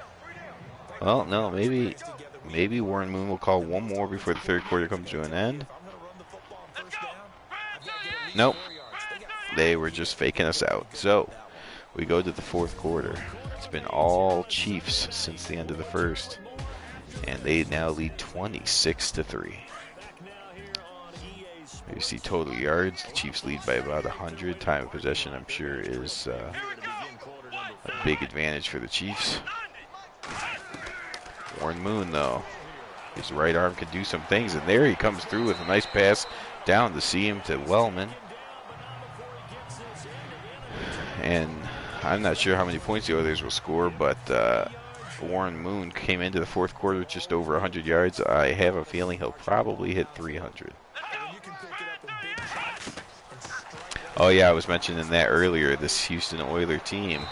Well, no, maybe Warren Moon will call one more before the 3rd quarter comes to an end. Nope. They were just faking us out. So, we go to the 4th quarter. It's been all Chiefs since the end of the 1st. And they now lead 26-3. You see total yards. The Chiefs lead by about 100. Time of possession, I'm sure, is a big advantage for the Chiefs. Warren Moon, though, his right arm can do some things, and there he comes through with a nice pass down the seam to Wellman. And I'm not sure how many points the Oilers will score, but Warren Moon came into the 4th quarter just over 100 yards. I have a feeling he'll probably hit 300. Oh yeah, I was mentioning that earlier. This Houston Oiler team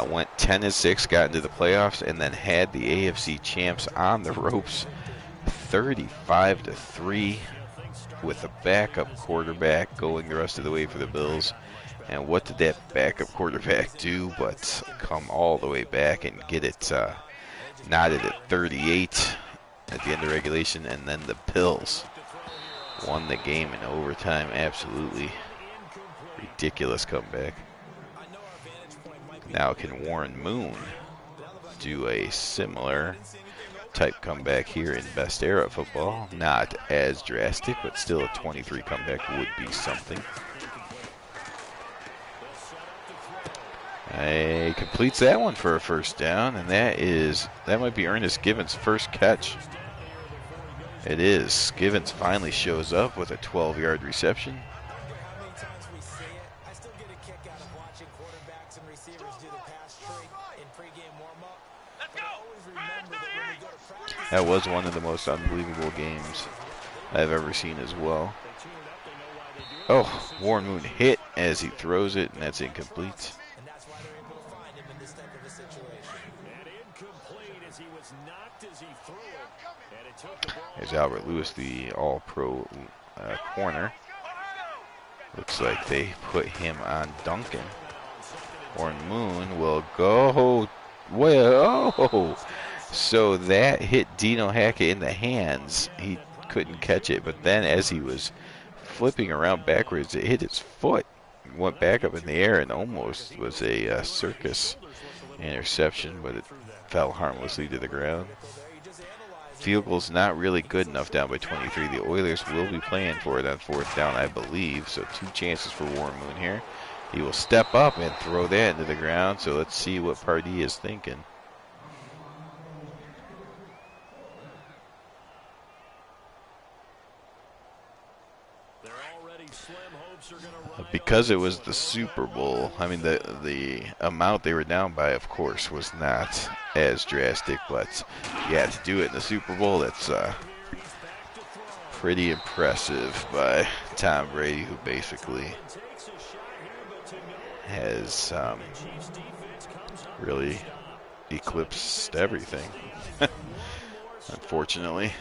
went 10-6, got into the playoffs, and then had the AFC champs on the ropes 35-3 with a backup quarterback going the rest of the way for the Bills. And what did that backup quarterback do but come all the way back and get it knotted at 38 at the end of regulation, and then the Bills won the game in overtime. Absolutely ridiculous comeback. Now can Warren Moon do a similar type comeback here in best era football? Not as drastic, but still a 23 comeback would be something. He completes that one for a first down, and that might be Ernest Givens' first catch. It is. Givens finally shows up with a 12-yard reception. That was one of the most unbelievable games I've ever seen as well. Oh, Warren Moon hit as he throws it, and that's incomplete. There's Albert Lewis, the all-pro corner. Looks like they put him on Duncan. Warren Moon will go. Whoa! So that hit Dino Hackett in the hands. He couldn't catch it, but then as he was flipping around backwards, it hit his foot. Went back up in the air and almost was a circus interception, but it fell harmlessly to the ground. Field goal's not really good enough down by 23. The Oilers will be playing for it on fourth down, I believe. So 2 chances for Warren Moon here. He will step up and throw that into the ground. So let's see what Pardee is thinking. Because it was the Super Bowl, I mean, the amount they were down by, of course, was not as drastic, but yeah, to do it in the Super Bowl, that's pretty impressive by Tom Brady, who basically has really eclipsed everything, unfortunately.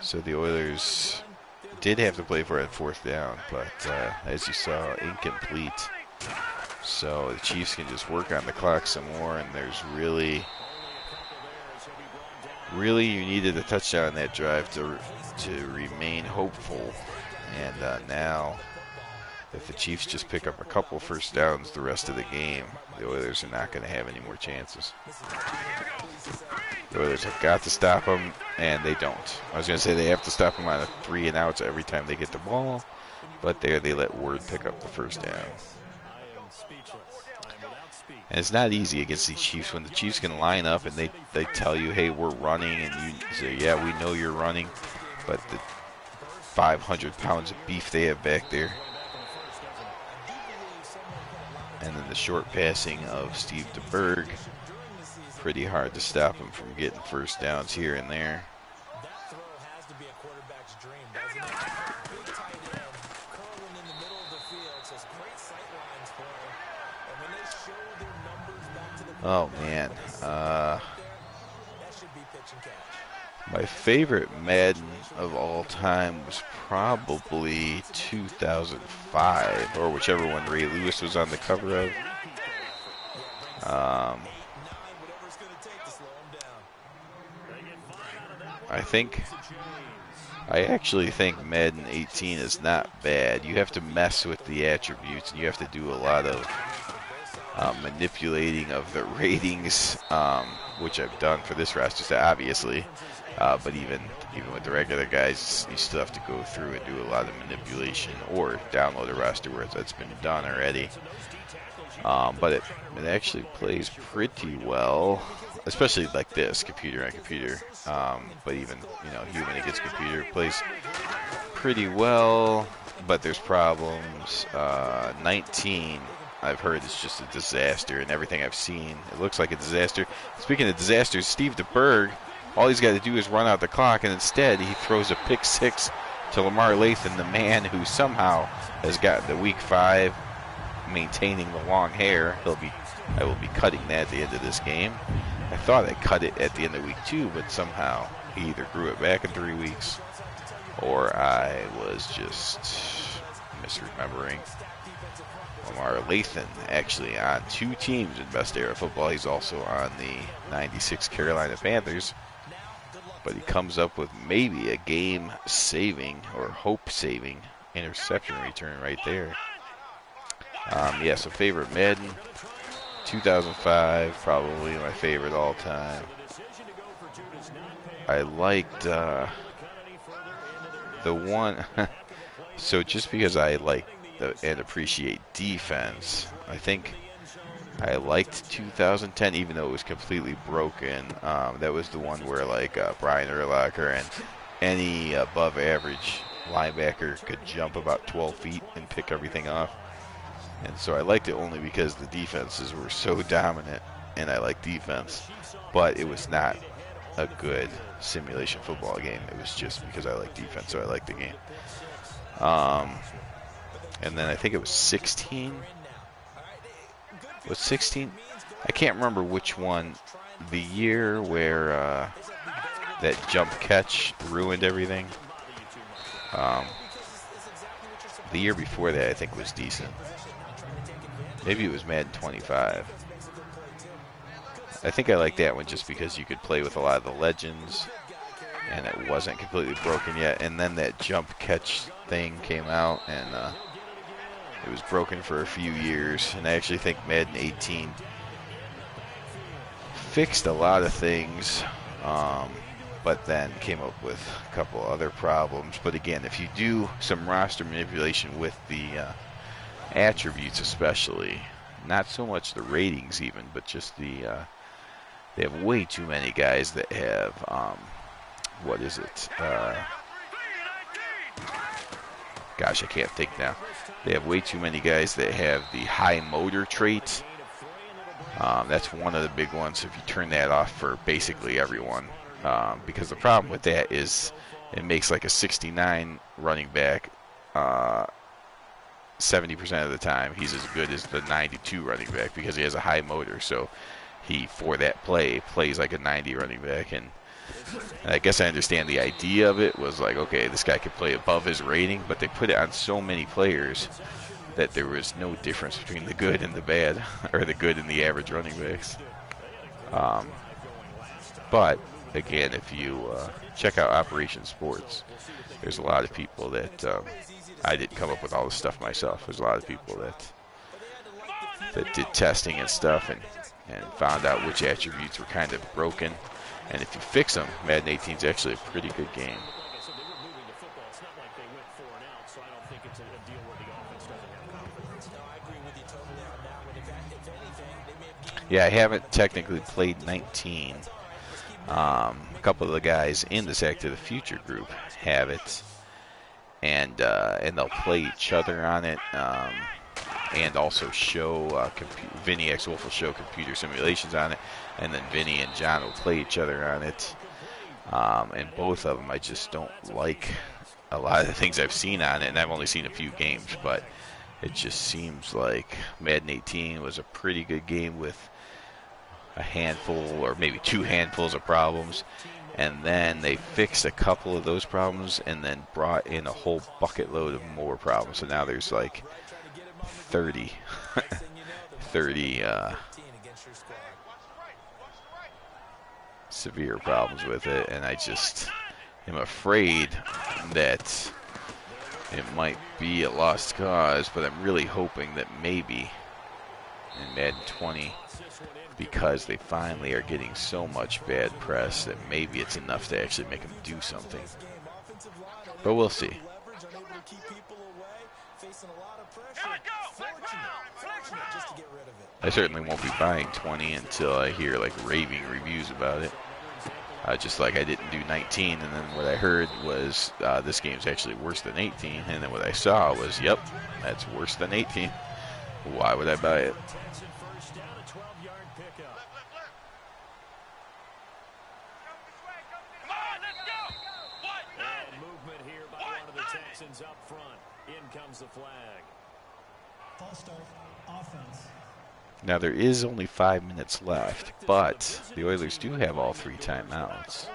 So the Oilers did have to play for it at fourth down, but as you saw, incomplete. So the Chiefs can just work on the clock some more, and there's really you needed a touchdown in that drive to remain hopeful. And now, if the Chiefs just pick up a couple first downs the rest of the game, the Oilers are not going to have any more chances. The Oilers have got to stop them, and they don't. I was going to say they have to stop them on a 3 and outs every time they get the ball, but there they let Ward pick up the first down. And it's not easy against these Chiefs when the Chiefs can line up and they tell you, hey, we're running, and you say, yeah, we know you're running, but the 500 pounds of beef they have back there. And then the short passing of Steve DeBerg. Pretty hard to stop him from getting first downs here and there. That throw has to be a quarterback's dream, doesn't it? Big tight end, curling in the middle of the field, so it's great sight lines for him. And when they show their numbers back to the oh man, that should be pitch and catch. My favorite Madden of all time was probably 2005, or whichever one Ray Lewis was on the cover of. I actually think Madden 18 is not bad. You have to mess with the attributes, and you have to do a lot of manipulating of the ratings, which I've done for this roster, obviously. But even with the regular guys, you still have to go through and do a lot of manipulation, or download a roster where that's been done already. But it actually plays pretty well, especially like this, computer on computer. But even, human against computer plays pretty well, but there's problems. 19, I've heard, is just a disaster, and everything I've seen, it looks like a disaster. Speaking of disasters, Steve DeBerg, all he's got to do is run out the clock, and instead he throws a pick six to Lamar Lathan, the man who somehow has gotten the Week 5 maintaining the long hair. I will be cutting that at the end of this game. I thought I cut it at the end of week 2, but somehow he either grew it back in 3 weeks, or I was just misremembering. Lamar Lathan actually on 2 teams in Best Era Football. He's also on the 96 Carolina Panthers. But he comes up with maybe a game-saving or hope-saving interception return right there. Yeah, so favorite Madden, 2005, probably my favorite all time. I liked the one, so just because I like and appreciate defense, I think I liked 2010, even though it was completely broken. That was the one where like Brian Urlacher and any above average linebacker could jump about 12 feet and pick everything off. And so I liked it only because the defenses were so dominant, and I like defense. But it was not a good simulation football game. It was just because I like defense, so I liked the game. And then I think it was 16. Was 16? I can't remember which one. The year where that jump catch ruined everything. The year before that, I think, was decent. Maybe it was Madden 25. I think I like that one just because you could play with a lot of the legends, and it wasn't completely broken yet. And then that jump catch thing came out, and it was broken for a few years. And I actually think Madden 18 fixed a lot of things, but then came up with a couple other problems. But again, if you do some roster manipulation with the attributes especially, not so much the ratings even, but just the they have way too many guys that have what is it? Gosh, I can't think now. They have way too many guys that have the high motor trait. That's one of the big ones. If you turn that off for basically everyone, because the problem with that is it makes like a 69 running back 70% of the time he's as good as the 92 running back because he has a high motor. So he, for that play, plays like a 90 running back. And I guess I understand the idea of it was like, okay, this guy could play above his rating, but they put it on so many players that there was no difference between the good and the bad, or the good and the average running backs. But again, if you check out Operation Sports, there's a lot of people that I didn't come up with all this stuff myself. There's a lot of people that did testing and stuff and found out which attributes were kind of broken. And if you fix them, Madden 18 is actually a pretty good game. Yeah, I haven't technically played 19. A couple of the guys in the Sack to the Future group have it, and they'll play each other on it, and also show Vinny X Wolf will show computer simulations on it, and then Vinny and John will play each other on it. And both of them, I just don't like a lot of the things I've seen on it, and I've only seen a few games, but it just seems like Madden 18 was a pretty good game with a handful or maybe 2 handfuls of problems, and then they fixed a couple of those problems and then brought in a whole bucket load of more problems. So now there's like 30 severe problems with it, and I just am afraid that it might be a lost cause, but I'm really hoping that maybe in Madden 20, because they finally are getting so much bad press, that maybe it's enough to actually make them do something. But we'll see. I certainly won't be buying 20 until I hear like raving reviews about it. Just like I didn't do 19, and then what I heard was this game's actually worse than 18, and then what I saw was, yep, that's worse than 18. Why would I buy it? Movement here by one of the Texans up front. In comes the flag. Now there is only 5 minutes left, but the Oilers do have all 3 timeouts.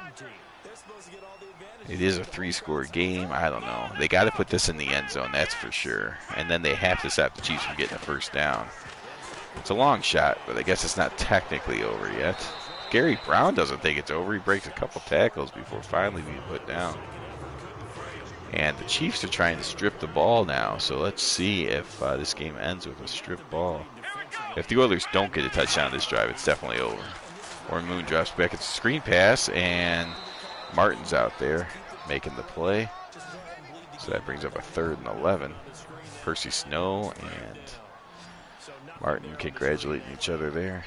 It is a 3-score game. I don't know. They got to put this in the end zone, that's for sure. And then they have to stop the Chiefs from getting a first down. It's a long shot, but I guess it's not technically over yet. Gary Brown doesn't think it's over. He breaks a couple tackles before finally being put down. And the Chiefs are trying to strip the ball now, so let's see if this game ends with a strip ball. If the Oilers don't get a touchdown this drive, it's definitely over. Warren Moon drops back at the screen pass, and Martin's out there making the play. So that brings up a 3rd and 11. Percy Snow and Martin congratulating each other there.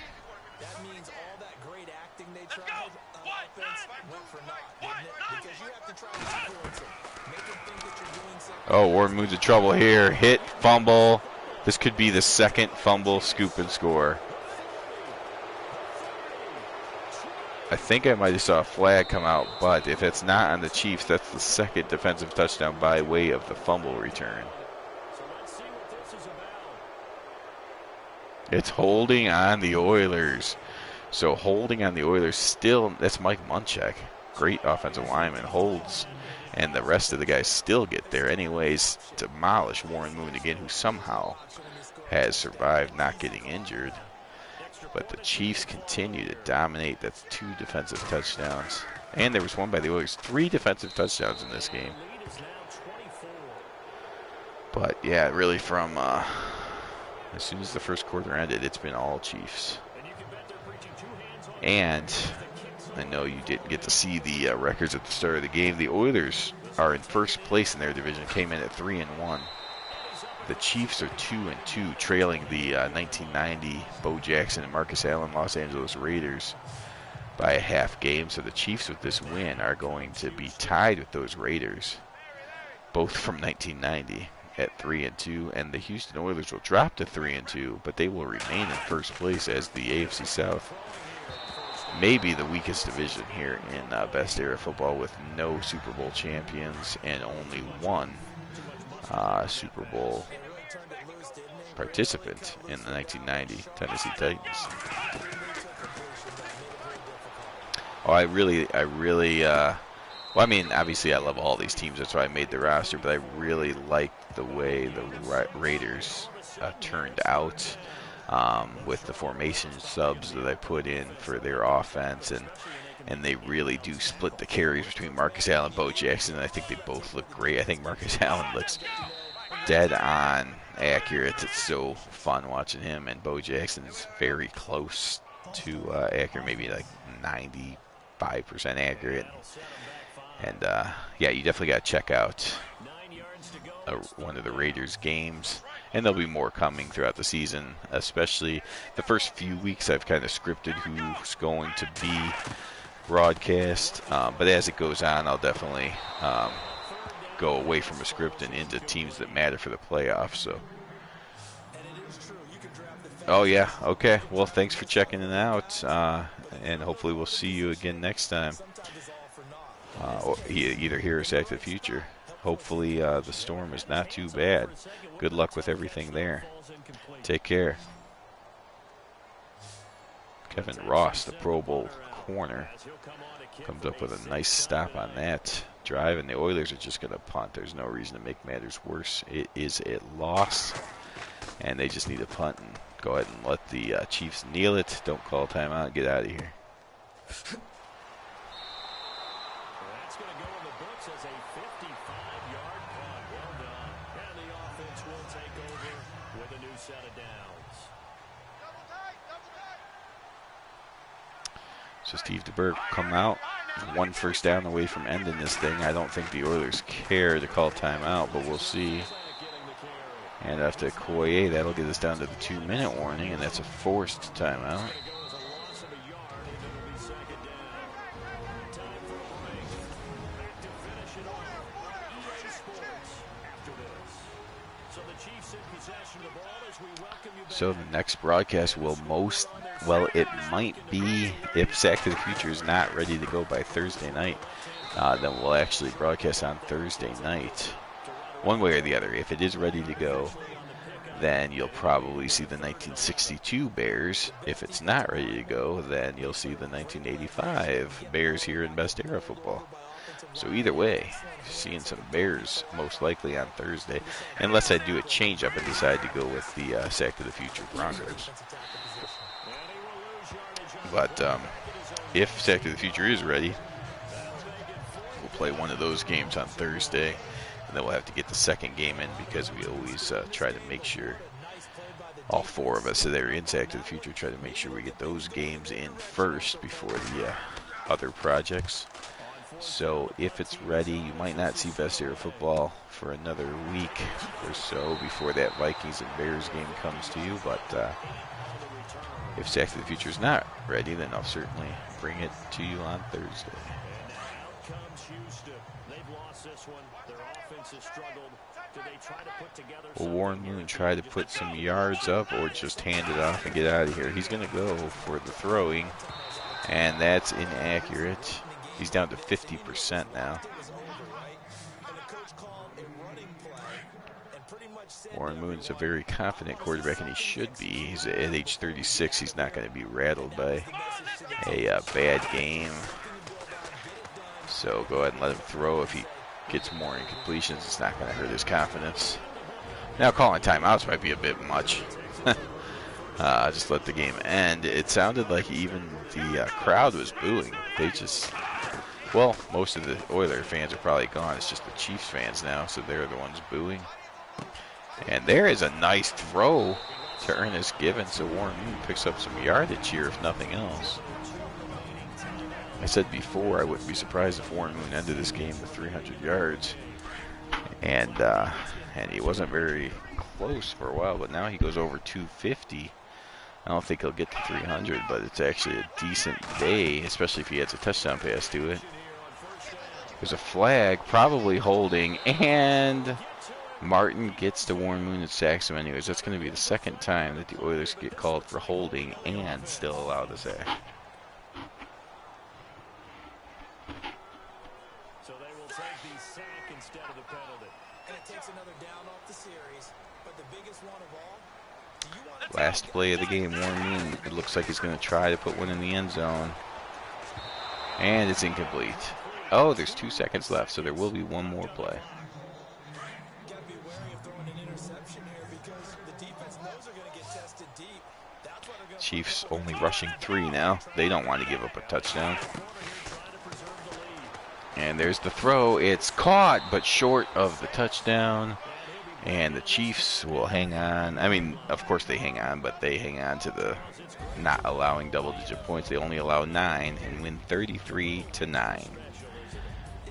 That means all that great acting they tried on offense went for naught, didn't it? Because you have to try to influence them. Make them think that you're doing something. Oh, Warren Moon's in trouble here. Hit, fumble. This could be the 2nd fumble, scoop, and score. I think I might have saw a flag come out, but if it's not on the Chiefs, that's the 2nd defensive touchdown by way of the fumble return. It's holding on the Oilers. So holding on the Oilers still, that's Mike Munchak. Great offensive lineman, holds, and the rest of the guys still get there anyways. Demolish Warren Moon again, who somehow has survived not getting injured. But the Chiefs continue to dominate. That's 2 defensive touchdowns. And there was one by the Oilers. 3 defensive touchdowns in this game. But yeah, really from as soon as the first quarter ended, it's been all Chiefs. And I know you didn't get to see the records at the start of the game. The Oilers are in first place in their division, came in at 3-1. The Chiefs are 2-2, trailing the 1990 Bo Jackson and Marcus Allen Los Angeles Raiders by a half game. So the Chiefs with this win are going to be tied with those Raiders, both from 1990 at 3-2, and the Houston Oilers will drop to 3-2, but they will remain in first place as the AFC South maybe the weakest division here in Best Era Football, with no Super Bowl champions and only one Super Bowl participant in the 1990 Tennessee Titans. Oh, I really, well, I mean, obviously I love all these teams. That's why I made the roster, but I really like the way the Raiders turned out with the formation subs that I put in for their offense, and they really do split the carries between Marcus Allen and Bo Jackson, and I think they both look great. I think Marcus Allen looks dead on accurate. It's so fun watching him, and Bo Jackson is very close to accurate, maybe like 95% accurate. And yeah, you definitely got to check out one of the Raiders games, and there'll be more coming throughout the season, especially the first few weeks. I've kind of scripted who's going to be broadcast, but as it goes on, I'll definitely go away from a script and into teams that matter for the playoffs. So, oh yeah, okay. Well, thanks for checking it out, and hopefully we'll see you again next time. Or either here or Sack to the Future. Hopefully the storm is not too bad. Good luck with everything there. Take care. Kevin Ross, the Pro Bowl corner, comes up with a nice stop on that drive, and the Oilers are just going to punt. There's no reason to make matters worse. It is a loss, and they just need to punt and go ahead and let the Chiefs kneel it. Don't call timeout and get out of here. That's going to go in the books as a 55-yard punt. Well done. And the offense will take over with a new set of downs. So Steve DeBerg come out, 1 first down away from ending this thing. I don't think the Oilers care to call timeout, but we'll see. And after Koye, that'll get us down to the 2-minute warning, and that's a forced timeout. So the next broadcast will it might be, if Sack to the Future is not ready to go by Thursday night, then we'll actually broadcast on Thursday night. One way or the other. If it is ready to go, then you'll probably see the 1962 Bears. If it's not ready to go, then you'll see the 1985 Bears here in Best Era Football. So either way, seeing some Bears most likely on Thursday, unless I do a change-up and decide to go with the Sack to the Future Broncos. But if Sack to the Future is ready, we'll play one of those games on Thursday, and then we'll have to get the second game in because we always try to make sure, all four of us that are in Sack to the Future, try to make sure we get those games in first before the other projects. So if it's ready, you might not see Best Era Football for another week or so before that Vikings and Bears game comes to you. But if Sack to the Future is not ready, then I'll certainly bring it to you on Thursday. Will Warren Moon try to put some yards up or just hand it off and get out of here? He's going to go for the throwing, and that's inaccurate. He's down to 50% now. Warren Moon's a very confident quarterback, and he should be. He's at age 36. He's not going to be rattled by a bad game. So go ahead and let him throw. If he gets more incompletions, it's not going to hurt his confidence. Now calling timeouts might be a bit much. Just let the game end. It sounded like even the crowd was booing. They just... Well, most of the Oilers fans are probably gone. It's just the Chiefs fans now, so they're the ones booing. And there is a nice throw to Ernest Given, so Warren Moon picks up some yardage here, if nothing else. I said before I wouldn't be surprised if Warren Moon ended this game with 300 yards. And he wasn't very close for a while, but now he goes over 250. I don't think he'll get to 300, but it's actually a decent day, especially if he has a touchdown pass to it. There's a flag, probably holding, and Martin gets to Warren Moon and sacks him anyways. That's going to be the second time that the Oilers get called for holding and still allow the sack. So they will take the sack instead of the penalty. And it takes another down off the series, but the biggest one of all. Last play of the game, Warren Moon, it looks like he's going to try to put one in the end zone. And it's incomplete. Oh, there's 2 seconds left, so there will be one more play. Gotta be wary of throwing an interception here because the defense knows they're going to get tested deep. That's why they're going to... Chiefs only rushing 3 now. They don't want to give up a touchdown. And there's the throw. It's caught, but short of the touchdown. And the Chiefs will hang on. I mean, of course they hang on, but they hang on to the not allowing double-digit points. They only allow 9 and win 33-9.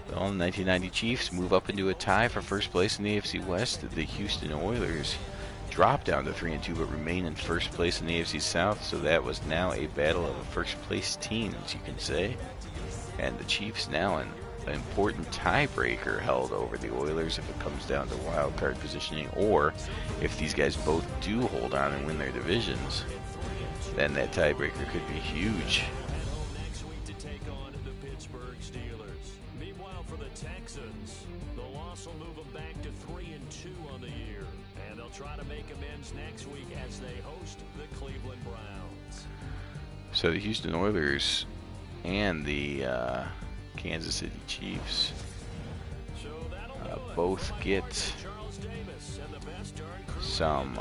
The 1990 Chiefs move up into a tie for first place in the AFC West. The Houston Oilers drop down to 3-2, but remain in first place in the AFC South. So that was now a battle of the first-place teams, you can say. And the Chiefs now an important tiebreaker held over the Oilers if it comes down to wild card positioning, or if these guys both do hold on and win their divisions, then that tiebreaker could be huge. Next week to take on the Pittsburgh Steelers. Meanwhile, for the Texans, the loss will move them back to 3-2 on the year, and they'll try to make amends next week as they host the Cleveland Browns. So the Houston Oilers and the Kansas City Chiefs both get some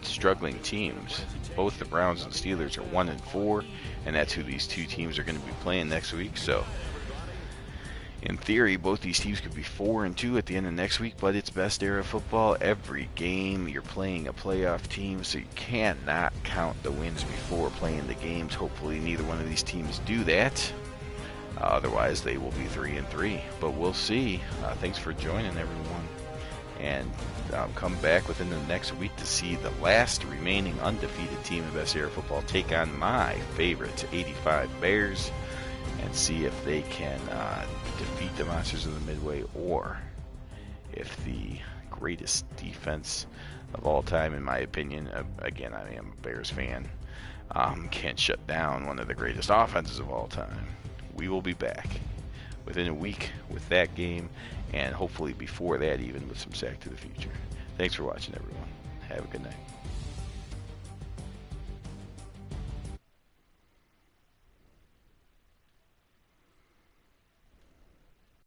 struggling teams. Both the Browns and Steelers are 1-4, and that's who these two teams are going to be playing next week. So in theory, both these teams could be 4-2 at the end of next week, but it's best era football. Every game you're playing a playoff team, so you cannot count the wins before playing the games. Hopefully neither one of these teams do that. Otherwise, they will be 3-3. But we'll see. Thanks for joining, everyone. And come back within the next week to see the last remaining undefeated team in Best Era Football take on my favorite 85 Bears and see if they can defeat the Monsters of the Midway, or if the greatest defense of all time, in my opinion, again, I am a Bears fan, can shut down one of the greatest offenses of all time. We will be back within a week with that game, and hopefully before that even with some Sack to the Future. Thanks for watching, everyone. Have a good night.